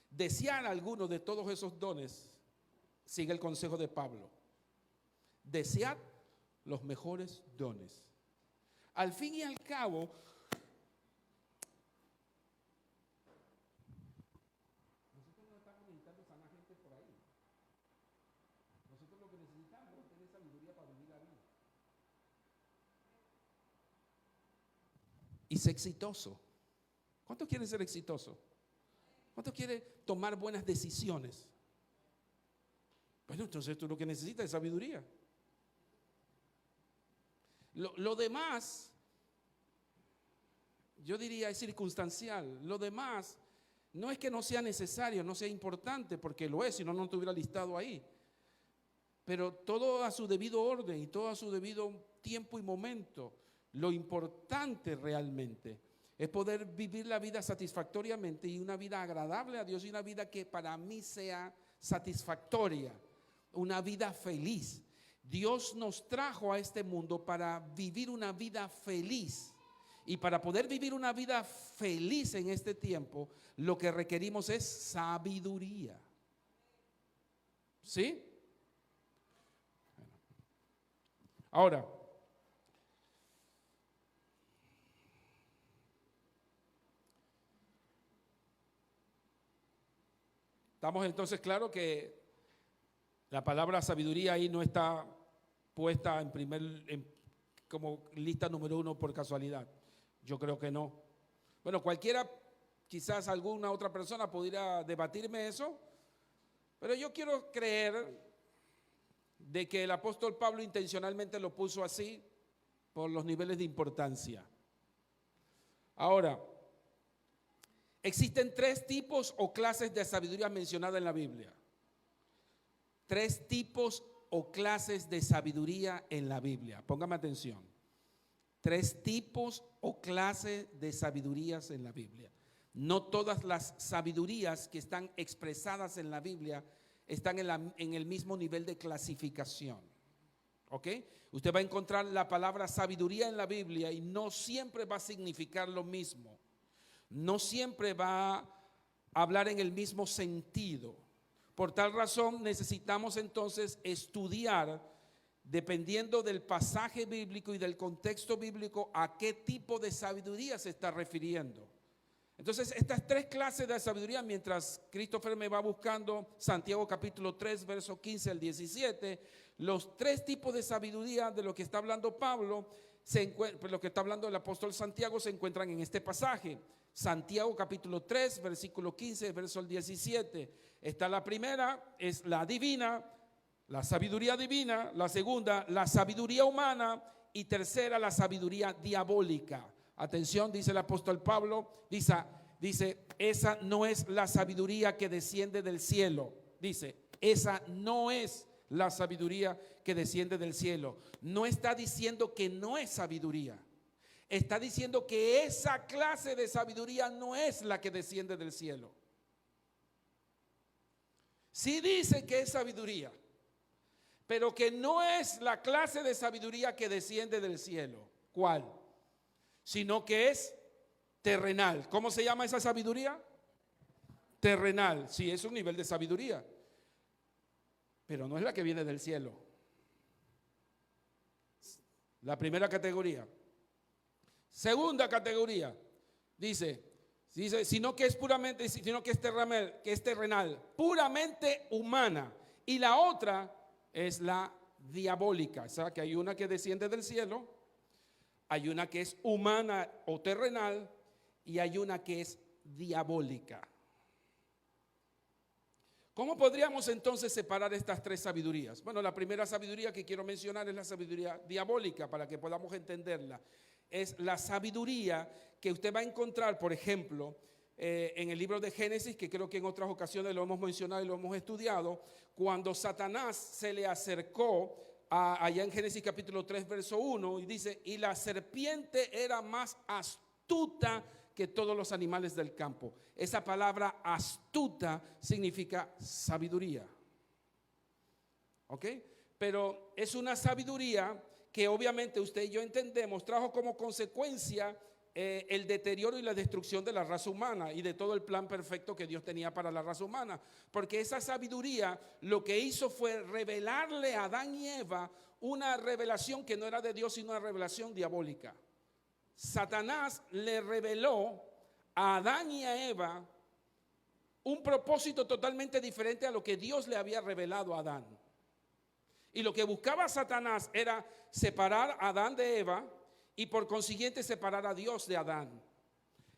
desear alguno de todos esos dones, sigue el consejo de Pablo: desead los mejores dones. Al fin y al cabo, nosotros no estamos necesitando sanar gente por ahí. Nosotros lo que necesitamos es tener sabiduría para vivir la vida y ser exitoso. ¿Cuántos quieren ser exitosos? ¿Cuántos quieren tomar buenas decisiones? Bueno, entonces tú lo que necesitas es sabiduría. Lo demás, yo diría, es circunstancial. Lo demás no es que no sea necesario, no sea importante, porque lo es, si no, no estuviera listado ahí. Pero todo a su debido orden y todo a su debido tiempo y momento. Lo importante realmente es poder vivir la vida satisfactoriamente y una vida agradable a Dios y una vida que para mí sea satisfactoria, una vida feliz. Dios nos trajo a este mundo para vivir una vida feliz, y para poder vivir una vida feliz en este tiempo, lo que requerimos es sabiduría. ¿Sí? Ahora, estamos entonces claros que la palabra sabiduría ahí no está puesta como lista número 1 por casualidad. Yo creo que no. Bueno, cualquiera, quizás alguna otra persona pudiera debatirme eso, pero yo quiero creer de que el apóstol Pablo intencionalmente lo puso así por los niveles de importancia. Ahora, existen 3 tipos o clases de sabiduría mencionadas en la Biblia. 3 tipos o clases de sabiduría en la Biblia. Póngame atención. 3 tipos o clases de sabidurías en la Biblia. No todas las sabidurías que están expresadas en la Biblia están en el mismo nivel de clasificación. ¿Ok? Usted va a encontrar la palabra sabiduría en la Biblia y no siempre va a significar lo mismo. No siempre va a hablar en el mismo sentido. Por tal razón necesitamos entonces estudiar, dependiendo del pasaje bíblico y del contexto bíblico, a qué tipo de sabiduría se está refiriendo. Entonces, estas 3 clases de sabiduría, mientras Christopher me va buscando Santiago capítulo 3, verso 15 al 17, los 3 tipos de sabiduría de lo que está hablando Pablo, lo que está hablando el apóstol Santiago, se encuentran en este pasaje. Santiago capítulo 3, versículo 15, verso 17. Está la primera, es la divina, la sabiduría divina. La segunda, la sabiduría humana. Y tercera, la sabiduría diabólica. Atención, dice el apóstol Pablo, dice, esa no es la sabiduría que desciende del cielo. Dice, esa no es la sabiduría que desciende del cielo. No está diciendo que no es sabiduría. Está diciendo que esa clase de sabiduría no es la que desciende del cielo. Sí dice que es sabiduría, pero que no es la clase de sabiduría que desciende del cielo. ¿Cuál? Sino que es terrenal. ¿Cómo se llama esa sabiduría? Terrenal. Sí, es un nivel de sabiduría, pero no es la que viene del cielo. La primera categoría. Segunda categoría, dice, sino que es puramente, sino que es terrenal, puramente humana. Y la otra es la diabólica. O sea, que hay una que desciende del cielo, hay una que es humana o terrenal, y hay una que es diabólica. ¿Cómo podríamos entonces separar estas tres sabidurías? Bueno, la primera sabiduría que quiero mencionar es la sabiduría diabólica, para que podamos entenderla. Es la sabiduría que usted va a encontrar, por ejemplo, en el libro de Génesis, que creo que en otras ocasiones lo hemos mencionado y lo hemos estudiado, cuando Satanás se le acercó allá en Génesis capítulo 3, verso 1, y dice, y la serpiente era más astuta que todos los animales del campo. Esa palabra astuta significa sabiduría. ¿Ok? Pero es una sabiduría que obviamente usted y yo entendemos, trajo como consecuencia el deterioro y la destrucción de la raza humana y de todo el plan perfecto que Dios tenía para la raza humana. Porque esa sabiduría lo que hizo fue revelarle a Adán y Eva una revelación que no era de Dios, sino una revelación diabólica. Satanás le reveló a Adán y a Eva un propósito totalmente diferente a lo que Dios le había revelado a Adán. Y lo que buscaba Satanás era separar a Adán de Eva y por consiguiente separar a Dios de Adán.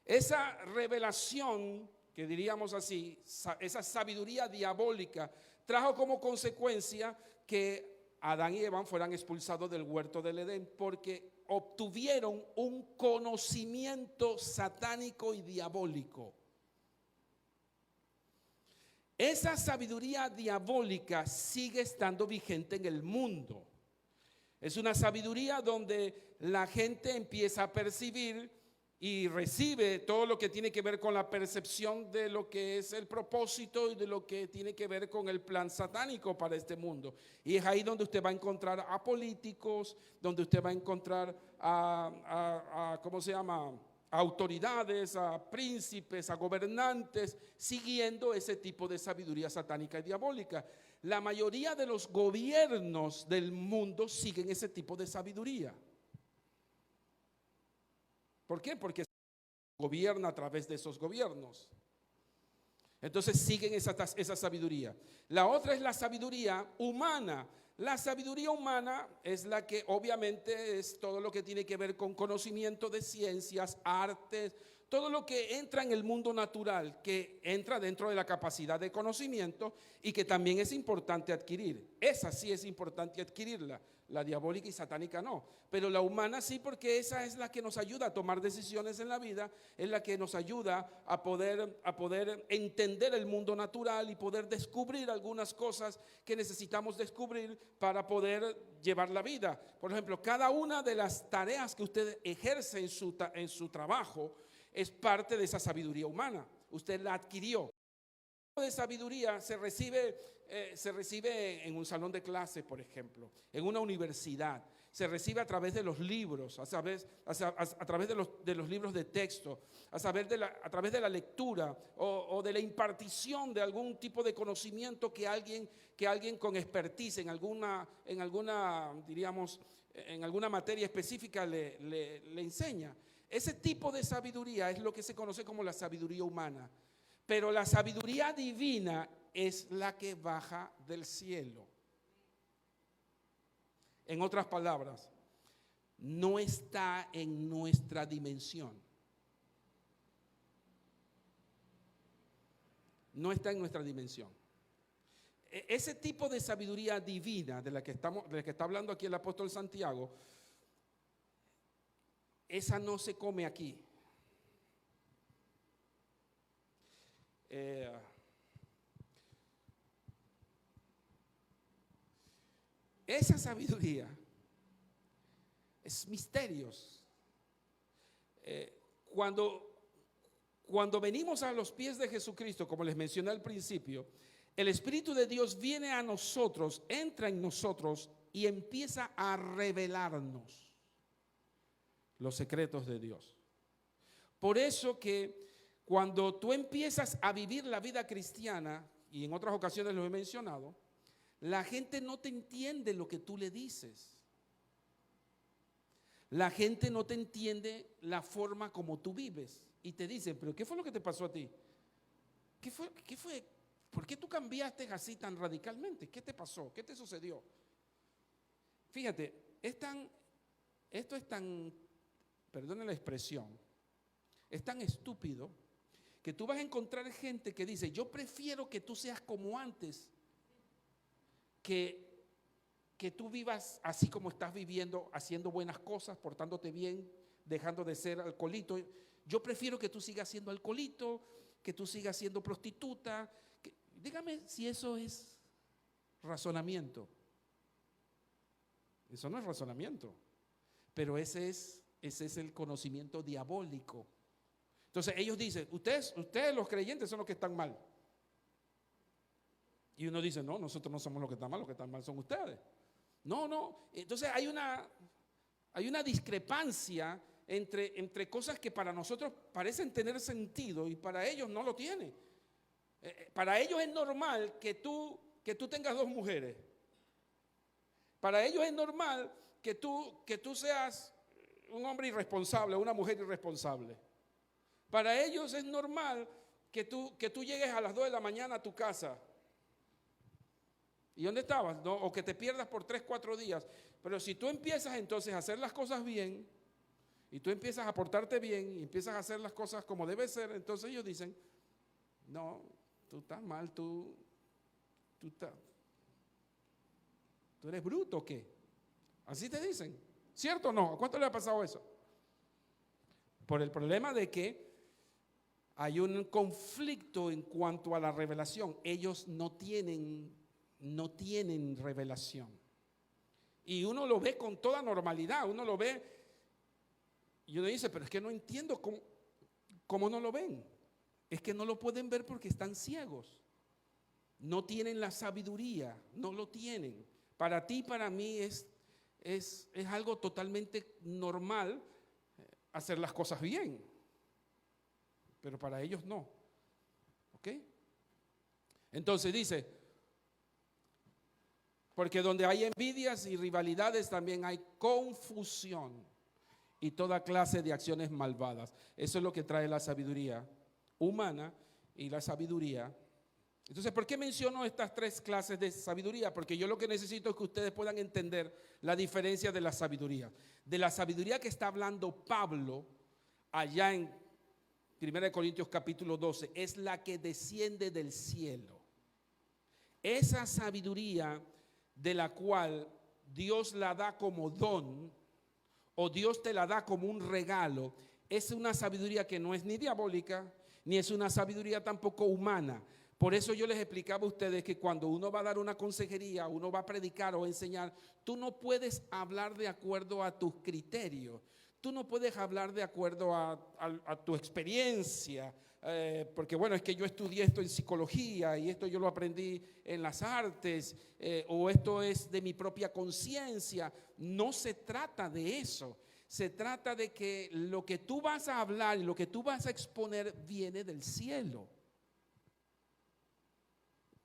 Esa revelación, que diríamos así, esa sabiduría diabólica, trajo como consecuencia que Adán y Eva fueran expulsados del huerto del Edén, porque obtuvieron un conocimiento satánico y diabólico. Esa sabiduría diabólica sigue estando vigente en el mundo. Es una sabiduría donde la gente empieza a percibir y recibe todo lo que tiene que ver con la percepción de lo que es el propósito y de lo que tiene que ver con el plan satánico para este mundo. Y es ahí donde usted va a encontrar a políticos, donde usted va a encontrar ¿cómo se llama?, a autoridades, a príncipes, a gobernantes, siguiendo ese tipo de sabiduría satánica y diabólica. La mayoría de los gobiernos del mundo siguen ese tipo de sabiduría. ¿Por qué? Porque gobierna a través de esos gobiernos. Entonces siguen esa sabiduría. La otra es la sabiduría humana. La sabiduría humana es la que obviamente es todo lo que tiene que ver con conocimiento de ciencias, artes, todo lo que entra en el mundo natural, que entra dentro de la capacidad de conocimiento y que también es importante adquirir. Esa sí es importante adquirirla, la diabólica y satánica no, pero la humana sí, porque esa es la que nos ayuda a tomar decisiones en la vida, es la que nos ayuda a poder entender el mundo natural y poder descubrir algunas cosas que necesitamos descubrir para poder llevar la vida. Por ejemplo, cada una de las tareas que usted ejerce en su trabajo es parte de esa sabiduría humana. Usted la adquirió. De sabiduría se recibe en un salón de clase, por ejemplo, en una universidad. Se recibe a través de los libros, a través de los libros de texto, a través de la lectura o de la impartición de algún tipo de conocimiento que alguien con expertise en alguna diríamos, en alguna materia específica le enseña. Ese tipo de sabiduría es lo que se conoce como la sabiduría humana. Pero la sabiduría divina es la que baja del cielo. En otras palabras, no está en nuestra dimensión. No está en nuestra dimensión. Ese tipo de sabiduría divina de la que está hablando aquí el apóstol Santiago, esa no se come aquí. Esa sabiduría es misterios. Cuando venimos a los pies de Jesucristo, como les mencioné al principio, el Espíritu de Dios viene a nosotros, entra en nosotros y empieza a revelarnos los secretos de Dios. Por eso que cuando tú empiezas a vivir la vida cristiana, y en otras ocasiones lo he mencionado, la gente no te entiende lo que tú le dices. La gente no te entiende la forma como tú vives. Y te dicen, pero ¿qué fue lo que te pasó a ti? ¿Qué fue? ¿Por qué tú cambiaste así tan radicalmente? ¿Qué te pasó? ¿Qué te sucedió? Fíjate, esto es tan, perdone la expresión, es tan estúpido que tú vas a encontrar gente que dice, yo prefiero que tú seas como antes, que tú vivas así como estás viviendo, haciendo buenas cosas, portándote bien, dejando de ser alcoholito. Yo prefiero que tú sigas siendo alcoholito, que tú sigas siendo prostituta. Dígame si eso es razonamiento. Eso no es razonamiento, pero ese es el conocimiento diabólico. Entonces ellos dicen, ustedes los creyentes son los que están mal. Y uno dice, no, nosotros no somos los que están mal son ustedes. No. Entonces hay una discrepancia entre cosas que para nosotros parecen tener sentido y para ellos no lo tiene. Para ellos es normal que tú tengas dos mujeres. Para ellos es normal que tú seas un hombre irresponsable, una mujer irresponsable. Para ellos es normal que tú llegues a las 2 de la mañana a tu casa. ¿Y dónde estabas? ¿No? O que te pierdas por 3, 4 días. Pero si tú empiezas entonces a hacer las cosas bien, y tú empiezas a portarte bien, y empiezas a hacer las cosas como debe ser, entonces ellos dicen, no, tú estás mal, tú eres bruto, ¿o qué? Así te dicen. ¿Cierto o no? ¿A cuánto le ha pasado eso? Por el problema de que hay un conflicto en cuanto a la revelación. Ellos no tienen revelación. Y uno lo ve con toda normalidad. Uno lo ve y uno dice, pero es que no entiendo cómo no lo ven. Es que no lo pueden ver porque están ciegos. No tienen la sabiduría, no lo tienen. Para ti, para mí es algo totalmente normal hacer las cosas bien, pero para ellos no. ¿Ok? Entonces dice, porque donde hay envidias y rivalidades también hay confusión y toda clase de acciones malvadas. Eso es lo que trae la sabiduría humana y la sabiduría. Entonces, ¿por qué menciono estas 3 clases de sabiduría? Porque yo lo que necesito es que ustedes puedan entender la diferencia de la sabiduría. De la sabiduría que está hablando Pablo allá en 1 Corintios capítulo 12, es la que desciende del cielo. Esa sabiduría de la cual Dios la da como don, o Dios te la da como un regalo, es una sabiduría que no es ni diabólica, ni es una sabiduría tampoco humana. Por eso yo les explicaba a ustedes que cuando uno va a dar una consejería, uno va a predicar o enseñar, tú no puedes hablar de acuerdo a tus criterios. Tú no puedes hablar de acuerdo a tu experiencia, porque bueno, es que yo estudié esto en psicología y esto yo lo aprendí en las artes, o esto es de mi propia conciencia. No se trata de eso. Se trata de que lo que tú vas a hablar y lo que tú vas a exponer viene del cielo.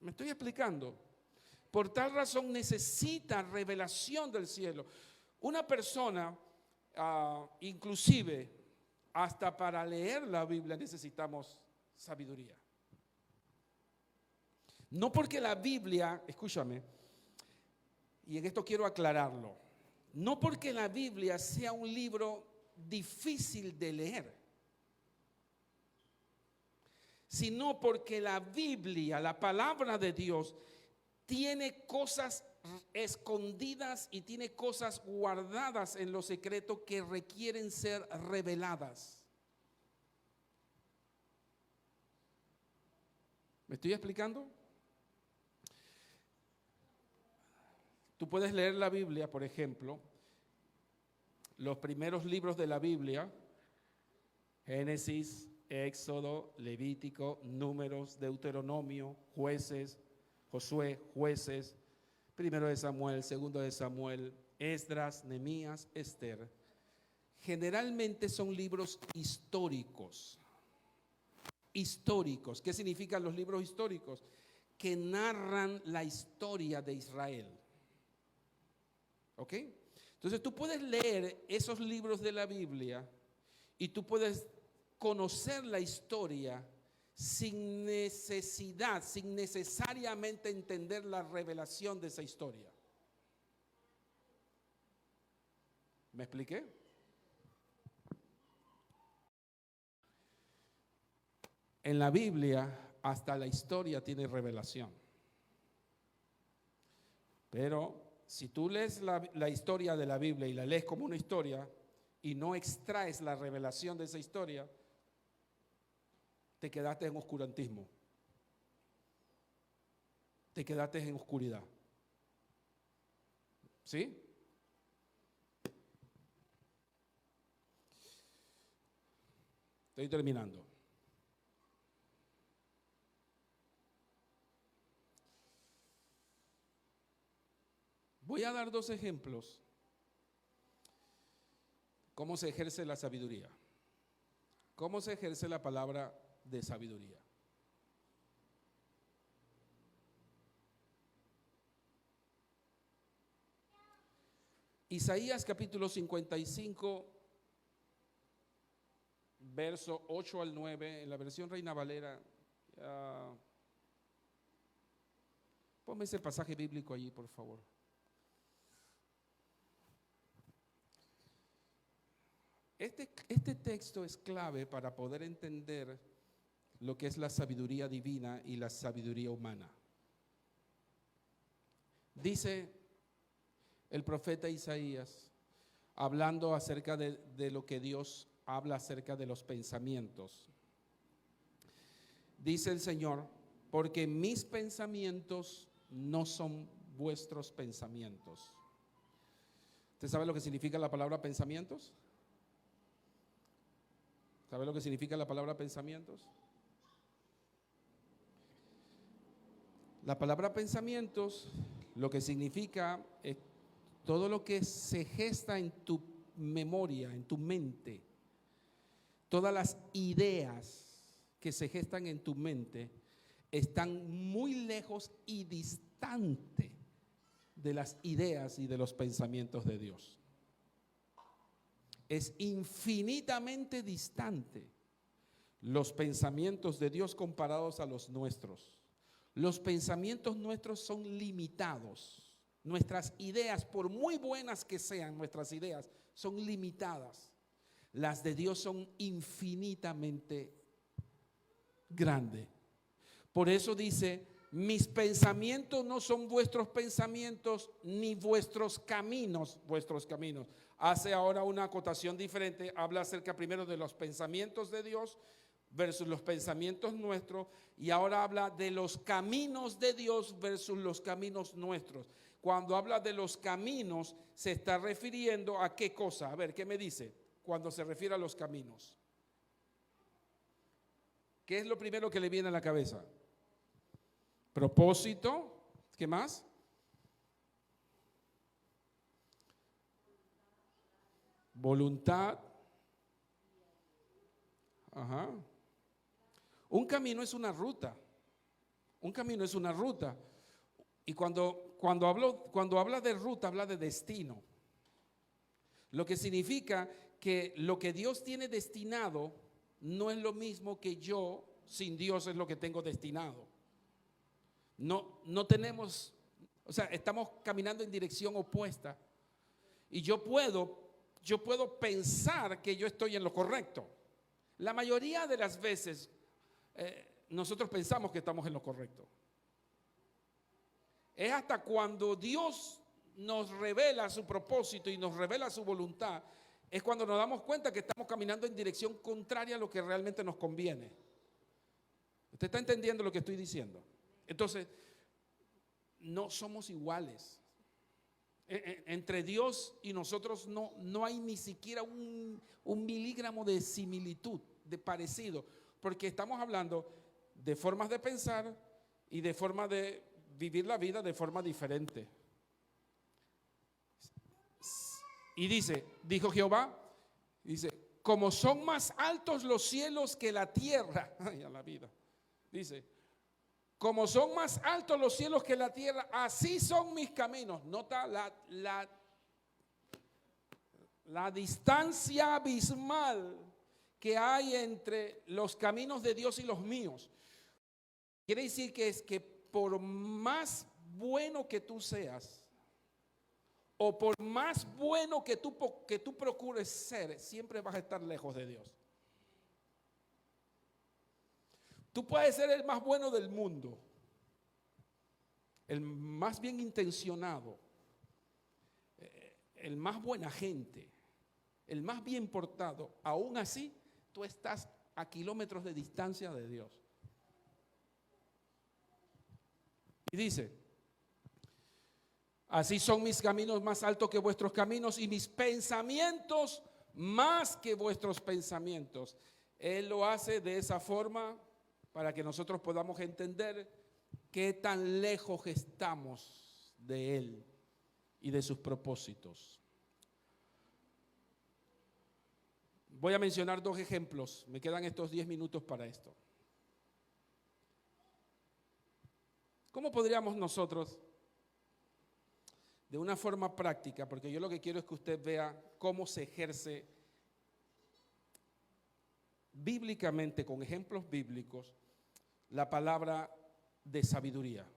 ¿Me estoy explicando? Por tal razón necesita revelación del cielo. Una persona, inclusive, hasta para leer la Biblia necesitamos sabiduría. No porque la Biblia, escúchame, y en esto quiero aclararlo, no porque la Biblia sea un libro difícil de leer, sino porque la Biblia, la palabra de Dios, tiene cosas escondidas y tiene cosas guardadas en lo secreto que requieren ser reveladas. ¿Me estoy explicando? Tú puedes leer la Biblia, por ejemplo, los primeros libros de la Biblia, Génesis, Éxodo, Levítico, Números, Deuteronomio, Jueces, Josué, Jueces, Primero de Samuel, Segundo de Samuel, Esdras, Nehemías, Esther. Generalmente son libros históricos. Históricos. ¿Qué significan los libros históricos? Que narran la historia de Israel. ¿Ok? Entonces tú puedes leer esos libros de la Biblia y tú puedes conocer la historia sin necesidad, sin necesariamente entender la revelación de esa historia. ¿Me expliqué? En la Biblia hasta la historia tiene revelación. Pero si tú lees la historia de la Biblia y la lees como una historia y no extraes la revelación de esa historia, te quedaste en oscurantismo. Te quedaste en oscuridad. ¿Sí? Estoy terminando. Voy a dar dos ejemplos. ¿Cómo se ejerce la sabiduría? ¿Cómo se ejerce la palabra de sabiduría? Isaías capítulo 55, verso 8 al 9, en la versión Reina Valera. Ponme ese pasaje bíblico allí, por favor. Este texto es clave para poder entender lo que es la sabiduría divina y la sabiduría humana. Dice el profeta Isaías, hablando acerca de lo que Dios habla acerca de los pensamientos. Dice el Señor, porque mis pensamientos no son vuestros pensamientos. ¿Usted sabe lo que significa la palabra pensamientos? ¿Sabe lo que significa la palabra pensamientos? La palabra pensamientos lo que significa es todo lo que se gesta en tu memoria, en tu mente. Todas las ideas que se gestan en tu mente están muy lejos y distante de las ideas y de los pensamientos de Dios. Es infinitamente distante los pensamientos de Dios comparados a los nuestros. Los pensamientos nuestros son limitados. Nuestras ideas, por muy buenas que sean nuestras ideas, son limitadas. Las de Dios son infinitamente grandes. Por eso dice, mis pensamientos no son vuestros pensamientos, ni vuestros caminos, vuestros caminos. Hace ahora una acotación diferente, habla acerca primero de los pensamientos de Dios versus los pensamientos nuestros, y ahora habla de los caminos de Dios versus los caminos nuestros. Cuando habla de los caminos, se está refiriendo a qué cosa. A ver, ¿qué me dice cuando se refiere a los caminos? ¿Qué es lo primero que le viene a la cabeza? Propósito, ¿qué más? Voluntad. Ajá. Un camino es una ruta. Un camino es una ruta. Y cuando habla de ruta, habla de destino. Lo que significa que lo que Dios tiene destinado no es lo mismo que yo, sin Dios, es lo que tengo destinado. No tenemos, o sea, estamos caminando en dirección opuesta. Y yo puedo pensar que yo estoy en lo correcto. La mayoría de las veces nosotros pensamos que estamos en lo correcto. Es hasta cuando Dios nos revela su propósito y nos revela su voluntad, es cuando nos damos cuenta que estamos caminando en dirección contraria a lo que realmente nos conviene. ¿Usted está entendiendo lo que estoy diciendo? Entonces, no somos iguales. Entre Dios y nosotros no hay ni siquiera un miligramo de similitud, de parecido, porque estamos hablando de formas de pensar y de formas de vivir la vida de forma diferente. Y dijo Jehová, como son más altos los cielos que la tierra, ay, a la vida, dice, como son más altos los cielos que la tierra, así son mis caminos. Nota la distancia abismal que hay entre los caminos de Dios y los míos. Quiere decir que es que por más bueno que tú seas, o por más bueno que tú procures ser, siempre vas a estar lejos de Dios. Tú puedes ser el más bueno del mundo, el más bien intencionado, el más buena gente, el más bien portado. Aún así, tú estás a kilómetros de distancia de Dios. Y dice, así son mis caminos más altos que vuestros caminos y mis pensamientos más que vuestros pensamientos. Él lo hace de esa forma para que nosotros podamos entender qué tan lejos estamos de Él y de sus propósitos. Voy a mencionar 2 ejemplos. Me quedan estos 10 minutos para esto. ¿Cómo podríamos nosotros, de una forma práctica, porque yo lo que quiero es que usted vea cómo se ejerce bíblicamente, con ejemplos bíblicos, la palabra de sabiduría?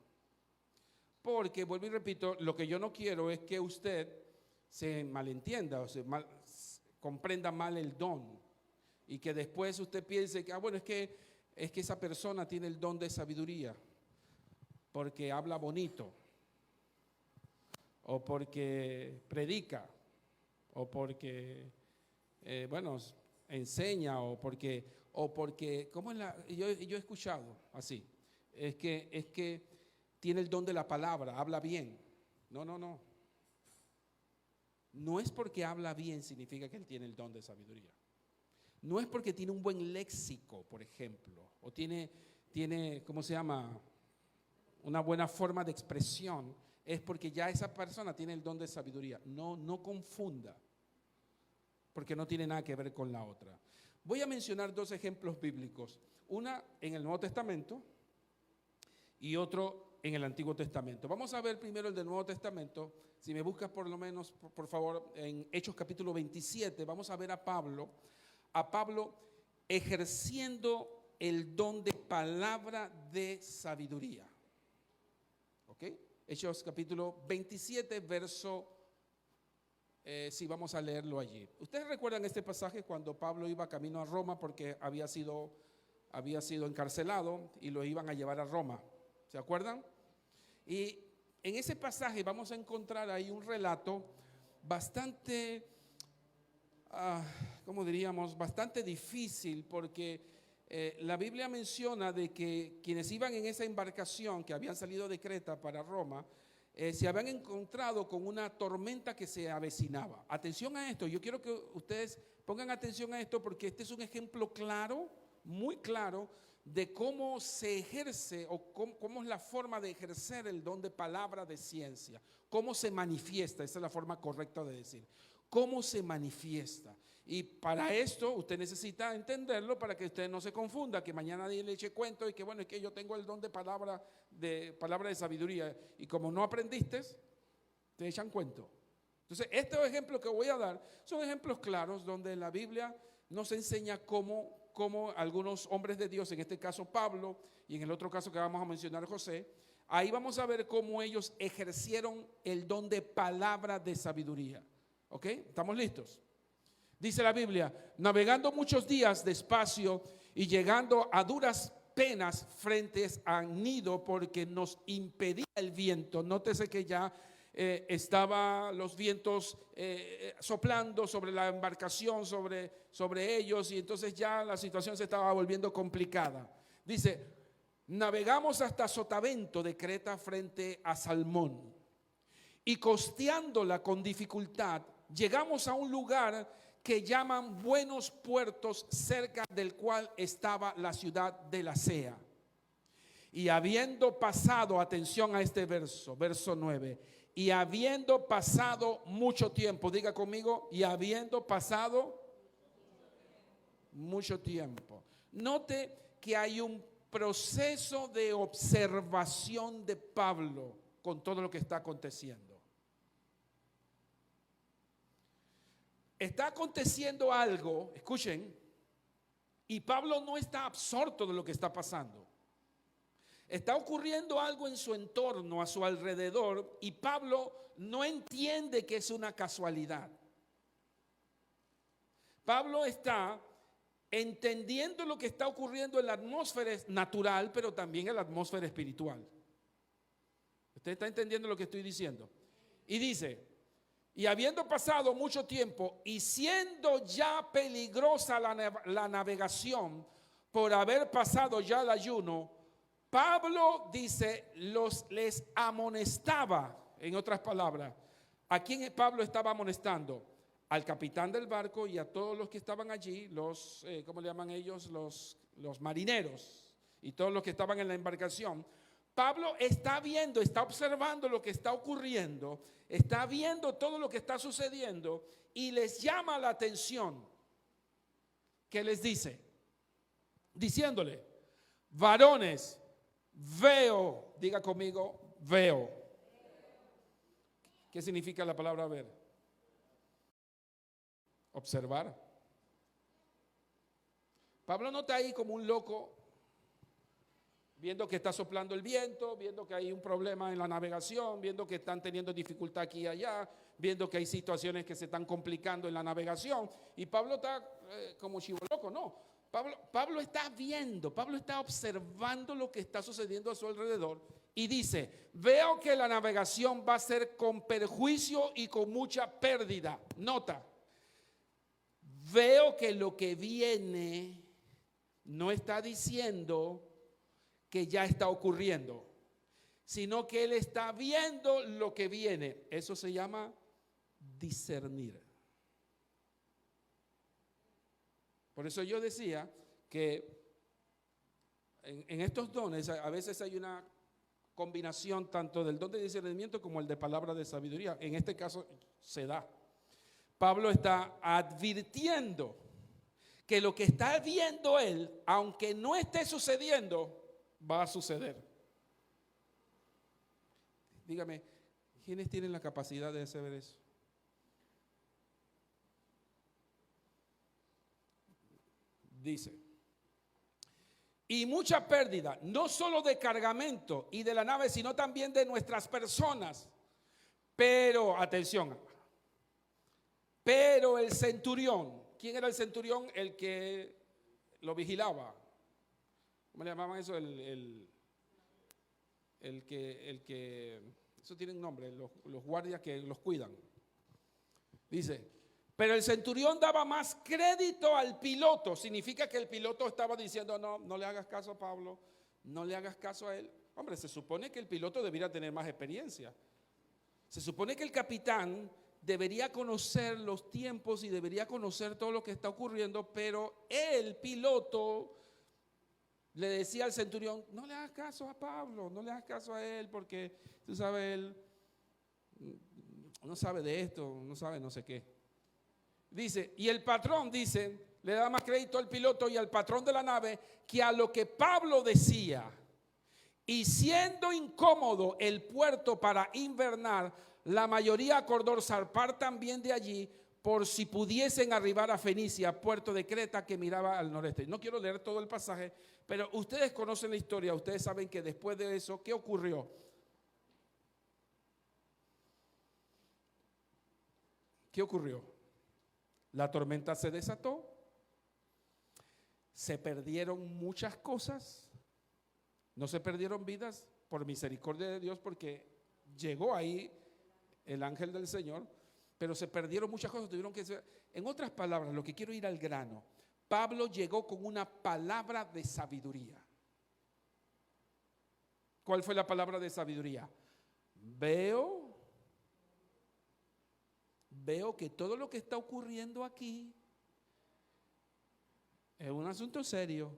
Porque, vuelvo y repito, lo que yo no quiero es que usted se malentienda o comprenda mal el don y que después usted piense que, bueno, es que esa persona tiene el don de sabiduría porque habla bonito, o porque predica, o porque, enseña, o porque, ¿cómo es yo he escuchado así, es que tiene el don de la palabra, habla bien. No. No es porque habla bien significa que él tiene el don de sabiduría. No es porque tiene un buen léxico, por ejemplo, o tiene, ¿cómo se llama?, una buena forma de expresión, es porque ya esa persona tiene el don de sabiduría. No confunda, porque no tiene nada que ver con la otra. Voy a mencionar 2 ejemplos bíblicos, una en el Nuevo Testamento y otro en el Antiguo Testamento. Vamos a ver primero el del Nuevo Testamento. Si me buscas por lo menos, por favor, en Hechos capítulo 27, vamos a ver a Pablo ejerciendo el don de palabra de sabiduría. ¿Ok? Hechos capítulo 27, verso, sí, vamos a leerlo allí. ¿Ustedes recuerdan este pasaje cuando Pablo iba camino a Roma porque había sido encarcelado y lo iban a llevar a Roma? ¿Se acuerdan? Y en ese pasaje vamos a encontrar ahí un relato bastante, ¿cómo diríamos?, bastante difícil, porque la Biblia menciona de que quienes iban en esa embarcación que habían salido de Creta para Roma, se habían encontrado con una tormenta que se avecinaba. Atención a esto, yo quiero que ustedes pongan atención a esto, porque este es un ejemplo claro, muy claro, de cómo se ejerce o cómo es la forma de ejercer el don de palabra de ciencia, cómo se manifiesta. Esa es la forma correcta de decir, cómo se manifiesta. Y para esto usted necesita entenderlo para que usted no se confunda, que mañana nadie le eche cuento y que, bueno, es que yo tengo el don de palabra de sabiduría, y como no aprendiste, te echan cuento. Entonces, estos ejemplos que voy a dar son ejemplos claros donde la Biblia nos enseña cómo algunos hombres de Dios, en este caso Pablo, y en el otro caso que vamos a mencionar José, ahí vamos a ver cómo ellos ejercieron el don de palabra de sabiduría. ¿Ok? ¿Estamos listos? Dice la Biblia: navegando muchos días despacio y llegando a duras penas frente a Gnido, porque nos impedía el viento. Nótese que ya estaba los vientos soplando sobre la embarcación, sobre ellos, y entonces ya la situación se estaba volviendo complicada. Dice: navegamos hasta Sotavento de Creta frente a Salmón, y costeándola con dificultad llegamos a un lugar que llaman Buenos Puertos, cerca del cual estaba la ciudad de Lasea. Y habiendo pasado, atención a este verso, verso 9, y habiendo pasado mucho tiempo, diga conmigo, y habiendo pasado mucho tiempo. Note que hay un proceso de observación de Pablo con todo lo que está aconteciendo. Está aconteciendo algo, escuchen, y Pablo no está absorto de lo que está pasando. Está ocurriendo algo en su entorno, a su alrededor, y Pablo no entiende que es una casualidad. Pablo está entendiendo lo que está ocurriendo en la atmósfera natural, pero también en la atmósfera espiritual. ¿Usted está entendiendo lo que estoy diciendo? Y dice, y habiendo pasado mucho tiempo y siendo ya peligrosa la navegación por haber pasado ya el ayuno, Pablo dice, les amonestaba, en otras palabras. ¿A quién Pablo estaba amonestando? Al capitán del barco y a todos los que estaban allí, ¿cómo le llaman ellos? Los marineros y todos los que estaban en la embarcación. Pablo está viendo, está observando lo que está ocurriendo, está viendo todo lo que está sucediendo y les llama la atención. ¿Qué les dice? Diciéndole, varones, veo, diga conmigo, veo. ¿Qué significa la palabra ver? Observar. Pablo no está ahí como un loco, viendo que está soplando el viento, viendo que hay un problema en la navegación, viendo que están teniendo dificultad aquí y allá, viendo que hay situaciones que se están complicando en la navegación. Y Pablo está como chivo loco, no. Pablo está viendo, Pablo está observando lo que está sucediendo a su alrededor y dice, veo que la navegación va a ser con perjuicio y con mucha pérdida. Nota, veo que lo que viene no está diciendo que ya está ocurriendo, sino que él está viendo lo que viene. Eso se llama discernir. Por eso yo decía que en estos dones a veces hay una combinación tanto del don de discernimiento como el de palabra de sabiduría. En este caso se da. Pablo está advirtiendo que lo que está viendo él, aunque no esté sucediendo, va a suceder. Dígame, ¿quiénes tienen la capacidad de saber eso? Dice, y mucha pérdida, no solo de cargamento y de la nave, sino también de nuestras personas. Pero, atención, pero el centurión, ¿quién era el centurión? El que lo vigilaba. ¿Cómo le llamaban eso? El que, eso tiene un nombre, los guardias que los cuidan. Dice, pero el centurión daba más crédito al piloto. Significa que el piloto estaba diciendo, no le hagas caso a Pablo, no le hagas caso a él. Hombre, se supone que el piloto debería tener más experiencia. Se supone que el capitán debería conocer los tiempos y debería conocer todo lo que está ocurriendo, pero el piloto le decía al centurión, no le hagas caso a Pablo, no le hagas caso a él, porque tú sabes, él no sabe de esto, no sabe no sé qué. Dice, y el patrón dice, le da más crédito al piloto y al patrón de la nave que a lo que Pablo decía. Y siendo incómodo el puerto para invernar, la mayoría acordó zarpar también de allí por si pudiesen arribar a Fenicia, puerto de Creta que miraba al noreste. No quiero leer todo el pasaje, pero ustedes conocen la historia, ustedes saben que después de eso, ¿qué ocurrió? ¿Qué ocurrió? La tormenta se desató, se perdieron muchas cosas, no se perdieron vidas por misericordia de Dios porque llegó ahí el ángel del Señor, pero se perdieron muchas cosas, tuvieron que ser. En otras palabras, lo que quiero ir al grano, Pablo llegó con una palabra de sabiduría. ¿Cuál fue la palabra de sabiduría? Veo que todo lo que está ocurriendo aquí es un asunto serio.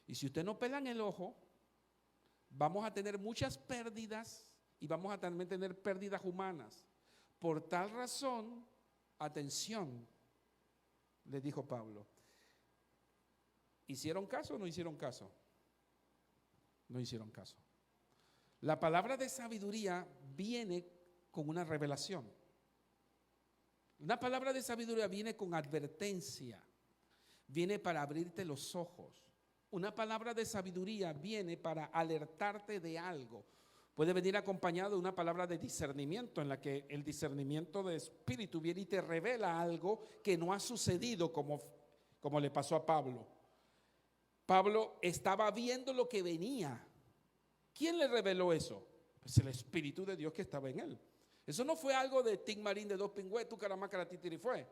Y si usted no pela en el ojo, vamos a tener muchas pérdidas y vamos a también tener pérdidas humanas. Por tal razón, atención, le dijo Pablo. ¿Hicieron caso o no hicieron caso? No hicieron caso. La palabra de sabiduría viene con una revelación. Una palabra de sabiduría viene con advertencia, viene para abrirte los ojos. Una palabra de sabiduría viene para alertarte de algo. Puede venir acompañado de una palabra de discernimiento, en la que el discernimiento de espíritu viene y te revela algo que no ha sucedido como le pasó a Pablo. Pablo estaba viendo lo que venía. ¿Quién le reveló eso? Pues el Espíritu de Dios que estaba en él. Eso no fue algo de Tim Marín de dos pingües, tu caramácara titiri fue.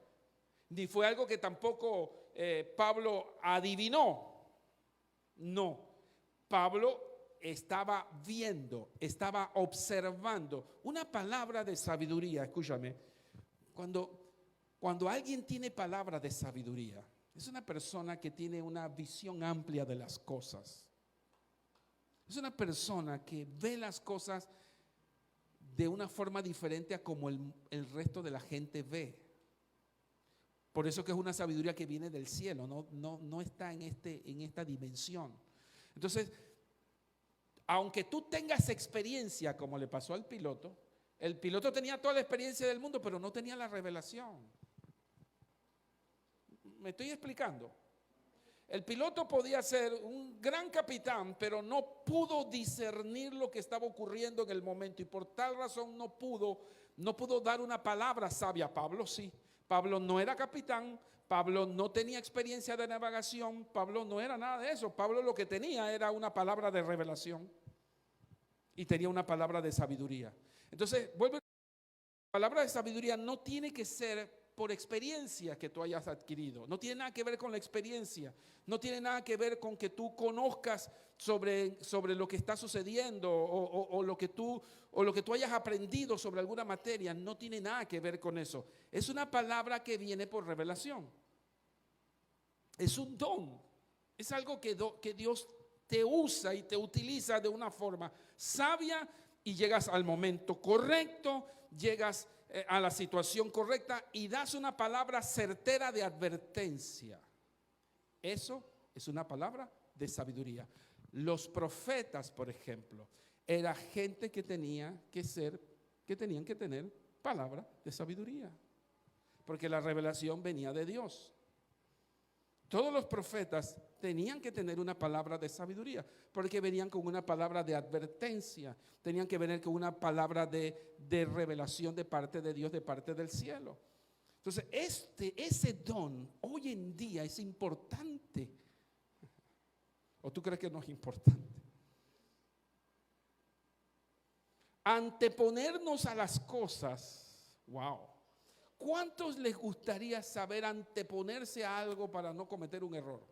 Ni fue algo que tampoco Pablo adivinó. No, Pablo estaba viendo, estaba observando. Una palabra de sabiduría, escúchame, cuando alguien tiene palabra de sabiduría, es una persona que tiene una visión amplia de las cosas. Es una persona que ve las cosas de una forma diferente a como el resto de la gente ve. Por eso que es una sabiduría que viene del cielo, no está en esta dimensión. Entonces, aunque tú tengas experiencia, como le pasó al piloto, el piloto tenía toda la experiencia del mundo, pero no tenía la revelación. ¿Me estoy explicando? El piloto podía ser un gran capitán, pero no pudo discernir lo que estaba ocurriendo en el momento, y por tal razón no pudo dar una palabra sabia. Pablo sí. Pablo no era capitán, Pablo no tenía experiencia de navegación, Pablo no era nada de eso. Pablo lo que tenía era una palabra de revelación y tenía una palabra de sabiduría. Entonces, la palabra de sabiduría no tiene que ser por experiencia que tú hayas adquirido. No tiene nada que ver con la experiencia. No tiene nada que ver con que tú conozcas sobre lo que está sucediendo o lo que tú hayas aprendido sobre alguna materia. No tiene nada que ver con eso. Es una palabra que viene por revelación. Es un don. Es algo que Dios te usa y te utiliza de una forma sabia, y llegas al momento correcto, llegas a la situación correcta y das una palabra certera de advertencia. Eso es una palabra de sabiduría. Los profetas, por ejemplo, era gente que tenían que tener palabra de sabiduría, porque la revelación venía de Dios. Todos los profetas tenían que tener una palabra de sabiduría, porque venían con una palabra de advertencia, tenían que venir con una palabra de revelación de parte de Dios, de parte del cielo. Entonces, ese don hoy en día es importante. ¿O tú crees que no es importante? Anteponernos a las cosas, wow. ¿Cuántos les gustaría saber anteponerse a algo para no cometer un error?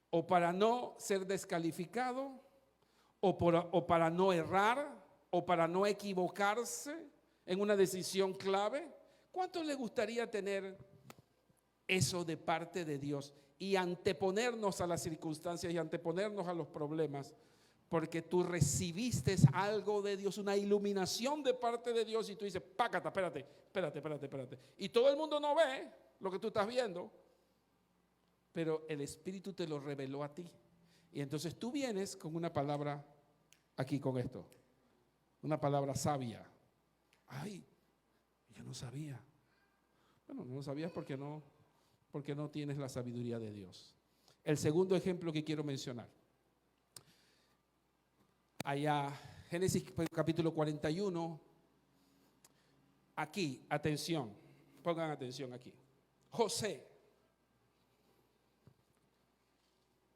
O para no ser descalificado, o para no errar, o para no equivocarse en una decisión clave. ¿Cuántos les gustaría tener eso de parte de Dios y anteponernos a las circunstancias y anteponernos a los problemas? Porque tú recibiste algo de Dios, una iluminación de parte de Dios, y tú dices, pácata, espérate. Y todo el mundo no ve lo que tú estás viendo, pero el Espíritu te lo reveló a ti. Y entonces tú vienes con una palabra aquí con esto, una palabra sabia. Ay, yo no sabía. Bueno, no lo sabías porque no tienes la sabiduría de Dios. El segundo ejemplo que quiero mencionar. Allá, Génesis capítulo 41, aquí, atención, pongan atención aquí. José.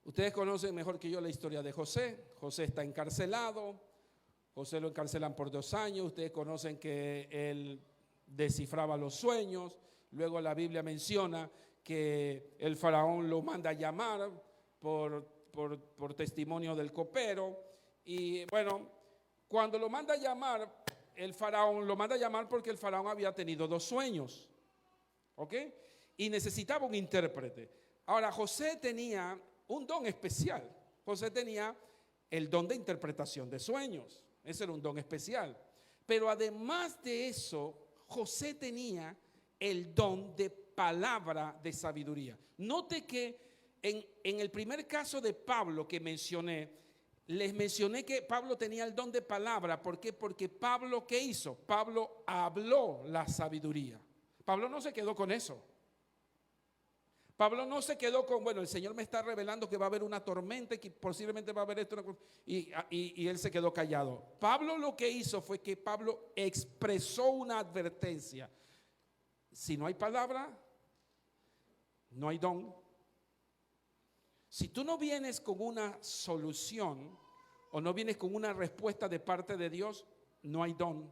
Ustedes conocen mejor que yo la historia de José. José está encarcelado, José lo encarcelan por 2 años. Ustedes conocen que él descifraba los sueños. Luego la Biblia menciona que el faraón lo manda a llamar por testimonio del copero. Y bueno, cuando lo manda a llamar, el faraón lo manda a llamar porque el faraón había tenido 2 sueños, ¿ok? Y necesitaba un intérprete. Ahora, José tenía un don especial. José tenía el don de interpretación de sueños. Ese era un don especial. Pero además de eso, José tenía el don de palabra de sabiduría. Note que en el primer caso de Pablo que mencioné, les mencioné que Pablo tenía el don de palabra. ¿Por qué? Porque Pablo, ¿qué hizo? Pablo habló la sabiduría. Pablo no se quedó con eso. Pablo no se quedó con, bueno, el Señor me está revelando que va a haber una tormenta y que posiblemente va a haber esto, y él se quedó callado. Pablo lo que hizo fue que Pablo expresó una advertencia. Si no hay palabra, no hay don. Si tú no vienes con una solución o no vienes con una respuesta de parte de Dios, no hay don.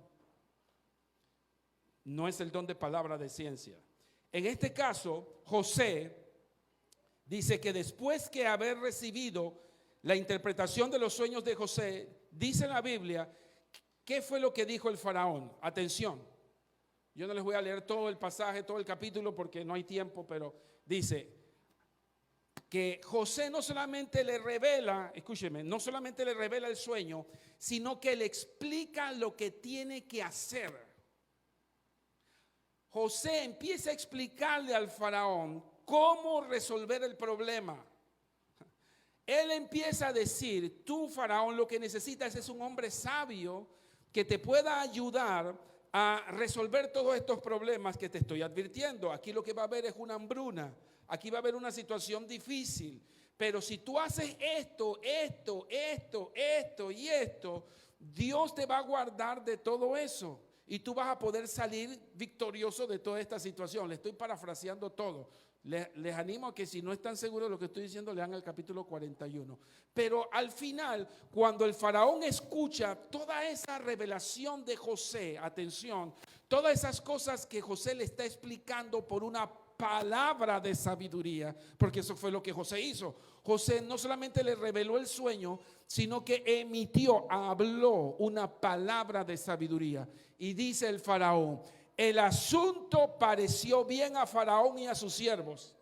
No es el don de palabra de ciencia. En este caso, José dice que después que haber recibido la interpretación de los sueños de José, dice la Biblia, ¿qué fue lo que dijo el faraón? Atención, yo no les voy a leer todo el pasaje, todo el capítulo porque no hay tiempo, pero dice que José no solamente le revela, escúcheme, no solamente le revela el sueño, sino que le explica lo que tiene que hacer. José empieza a explicarle al faraón cómo resolver el problema. Él empieza a decir, tú faraón lo que necesitas es un hombre sabio que te pueda ayudar a resolver todos estos problemas que te estoy advirtiendo. Aquí lo que va a haber es una hambruna, aquí va a haber una situación difícil, pero si tú haces esto y esto, Dios te va a guardar de todo eso. Y tú vas a poder salir victorioso de toda esta situación. Le estoy parafraseando todo. Les animo a que si no están seguros de lo que estoy diciendo, lean el capítulo 41. Pero al final, cuando el faraón escucha toda esa revelación de José, atención, todas esas cosas que José le está explicando por una palabra de sabiduría, porque eso fue lo que José hizo. José no solamente le reveló el sueño, sino que habló una palabra de sabiduría. Y dice el faraón, el asunto pareció bien a faraón y a sus siervos.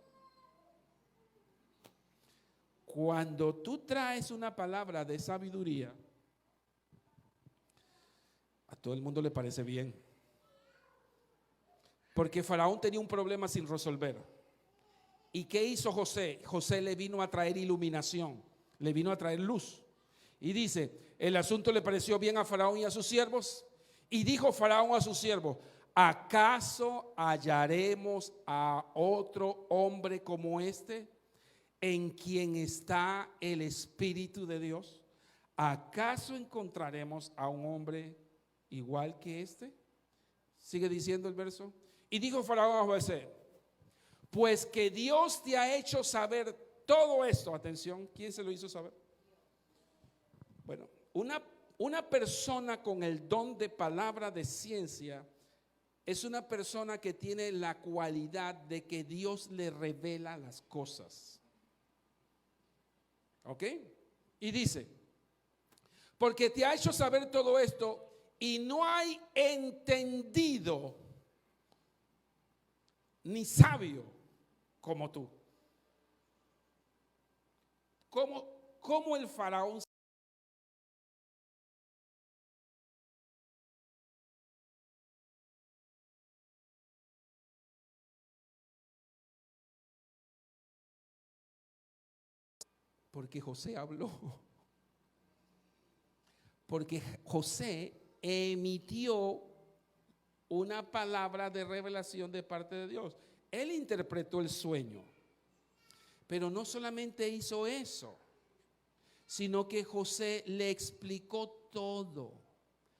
Cuando tú traes una palabra de sabiduría, a todo el mundo le parece bien. Porque faraón tenía un problema sin resolver. ¿Y qué hizo José? José le vino a traer iluminación, le vino a traer luz. Y dice, el asunto le pareció bien a faraón y a sus siervos. Y dijo faraón a sus siervos, ¿acaso hallaremos a otro hombre como este, en quien está el Espíritu de Dios? ¿Acaso encontraremos a un hombre igual que este? Sigue diciendo el verso. Y dijo faraón a José, pues que Dios te ha hecho saber todo esto. Atención, ¿quién se lo hizo saber? Bueno, una persona con el don de palabra de ciencia es una persona que tiene la cualidad de que Dios le revela las cosas. ¿Ok? Y dice, porque te ha hecho saber todo esto y no hay entendido ni sabio como tú. ¿Cómo el faraón? Porque José habló. Porque José emitió una palabra de revelación de parte de Dios. Él interpretó el sueño. Pero no solamente hizo eso, sino que José le explicó todo,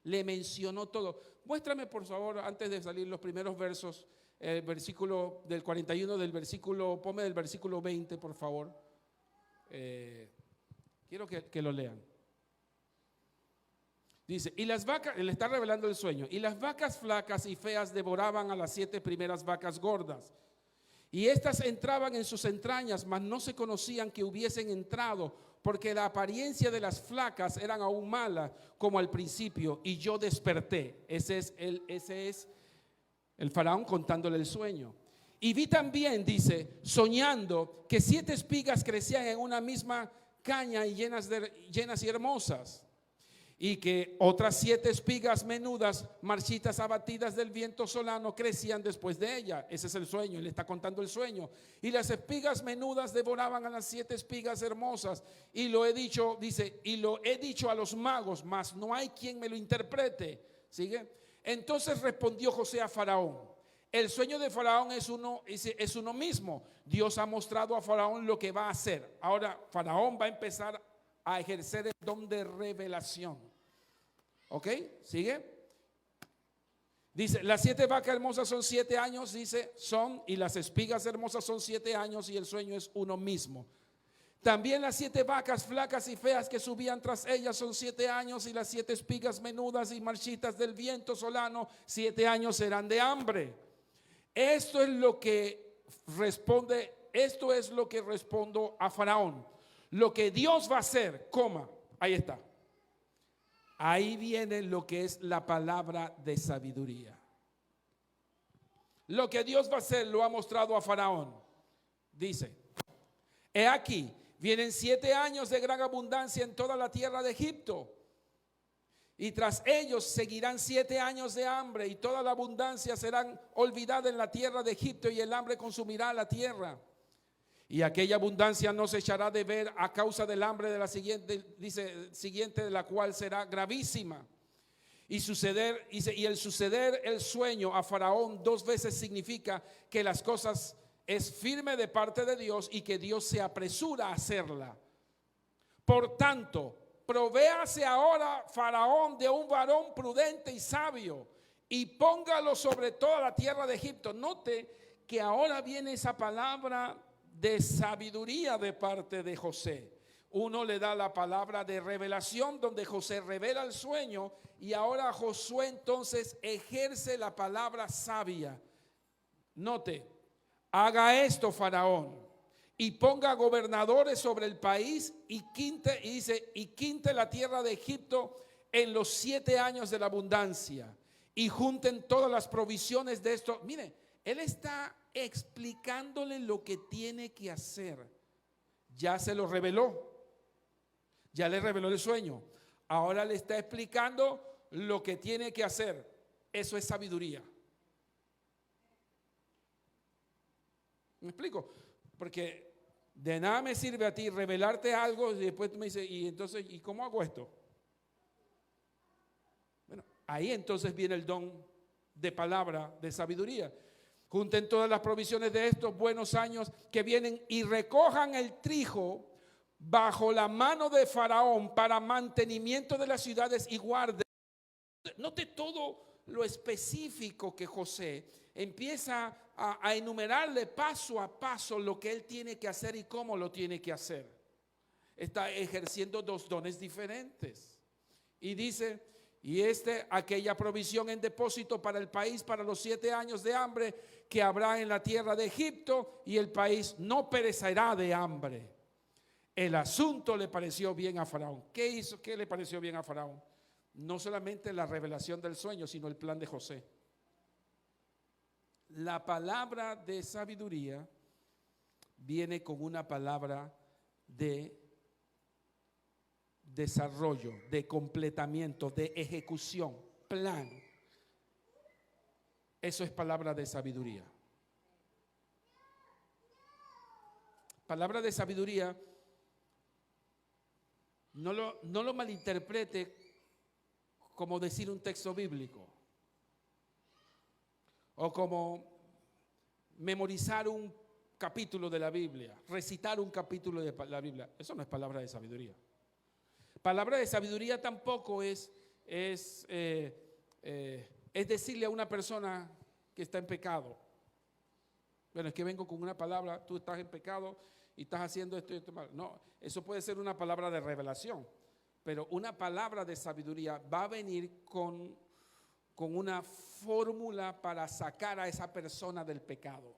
le mencionó todo. Muéstrame por favor, antes de salir, los primeros versos, el versículo del 41 del versículo, ponme del versículo 20 por favor. Quiero que lo lean. Dice, y las vacas, le está revelando el sueño, y las vacas flacas y feas devoraban a las 7 primeras vacas gordas. Y estas entraban en sus entrañas, mas no se conocían que hubiesen entrado, porque la apariencia de las flacas eran aún malas como al principio, y yo desperté. Ese es el faraón contándole el sueño. Y vi también, dice, soñando, que 7 espigas crecían en una misma caña y llenas y hermosas. Y que otras 7 espigas menudas, marchitas, abatidas del viento solano, crecían después de ella. Ese es el sueño, él está contando el sueño. Y las espigas menudas devoraban a las 7 espigas hermosas. Y lo he dicho, dice, y lo he dicho a los magos, mas no hay quien me lo interprete. ¿Sigue? Entonces respondió José a Faraón: el sueño de Faraón es uno mismo. Dios ha mostrado a Faraón lo que va a hacer. Ahora Faraón va a empezar a ejercer el don de revelación. ¿Ok? ¿Sigue? Dice, las 7 vacas hermosas son 7 años, dice, y las espigas hermosas son 7 años, y el sueño es uno mismo. También las 7 vacas flacas y feas que subían tras ellas son 7 años, y las 7 espigas menudas y marchitas del viento solano, 7 años serán de hambre. Esto es lo que respondo a Faraón. Lo que Dios va a hacer, ahí está. Ahí viene lo que es la palabra de sabiduría. Lo que Dios va a hacer lo ha mostrado a Faraón. Dice, he aquí, vienen 7 años de gran abundancia en toda la tierra de Egipto. Y tras ellos seguirán 7 años de hambre, y toda la abundancia serán olvidada en la tierra de Egipto, y el hambre consumirá la tierra. Y aquella abundancia no se echará de ver a causa del hambre de la siguiente, de la cual será gravísima. Y el suceder el sueño a Faraón 2 veces significa que las cosas es firme de parte de Dios y que Dios se apresura a hacerla. Por tanto, provéase ahora Faraón de un varón prudente y sabio, y póngalo sobre toda la tierra de Egipto. Note que ahora viene esa palabra de sabiduría de parte de José. Uno le da la palabra de revelación, donde José revela el sueño, y ahora Josué entonces ejerce la palabra sabia. Note, haga esto Faraón, y ponga gobernadores sobre el país, y quinte la tierra de Egipto en los 7 años de la abundancia, y junten todas las provisiones de esto. Mire, él está explicándole lo que tiene que hacer. Ya se lo reveló, ya le reveló el sueño, ahora le está explicando lo que tiene que hacer. Eso es sabiduría. ¿Me explico? Porque de nada me sirve a ti revelarte algo y después tú me dices, y entonces, ¿y cómo hago esto? Bueno, ahí entonces viene el don de palabra de sabiduría. Junten todas las provisiones de estos buenos años que vienen y recojan el trigo bajo la mano de Faraón para mantenimiento de las ciudades y guardia. Note todo lo específico que José empieza a enumerarle paso a paso lo que él tiene que hacer y cómo lo tiene que hacer. Está ejerciendo 2 dones diferentes. Y dice, aquella provisión en depósito para el país para los 7 años de hambre que habrá en la tierra de Egipto, y el país no perecerá de hambre. El asunto le pareció bien a Faraón. ¿Qué hizo? ¿Qué le pareció bien a Faraón? No solamente la revelación del sueño, sino el plan de José. La palabra de sabiduría viene con una palabra de desarrollo, de completamiento, de ejecución, plan. Eso es palabra de sabiduría. Palabra de sabiduría, no lo malinterprete como decir un texto bíblico o como memorizar un capítulo de la Biblia, recitar un capítulo de la Biblia. Eso no es palabra de sabiduría. Palabra de sabiduría tampoco es decirle a una persona que está en pecado: bueno, es que vengo con una palabra, tú estás en pecado y estás haciendo esto y esto mal. No, eso puede ser una palabra de revelación, pero una palabra de sabiduría va a venir con una fórmula para sacar a esa persona del pecado.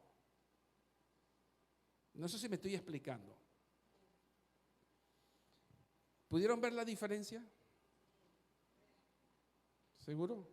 No sé si me estoy explicando. ¿Pudieron ver la diferencia? ¿Seguro?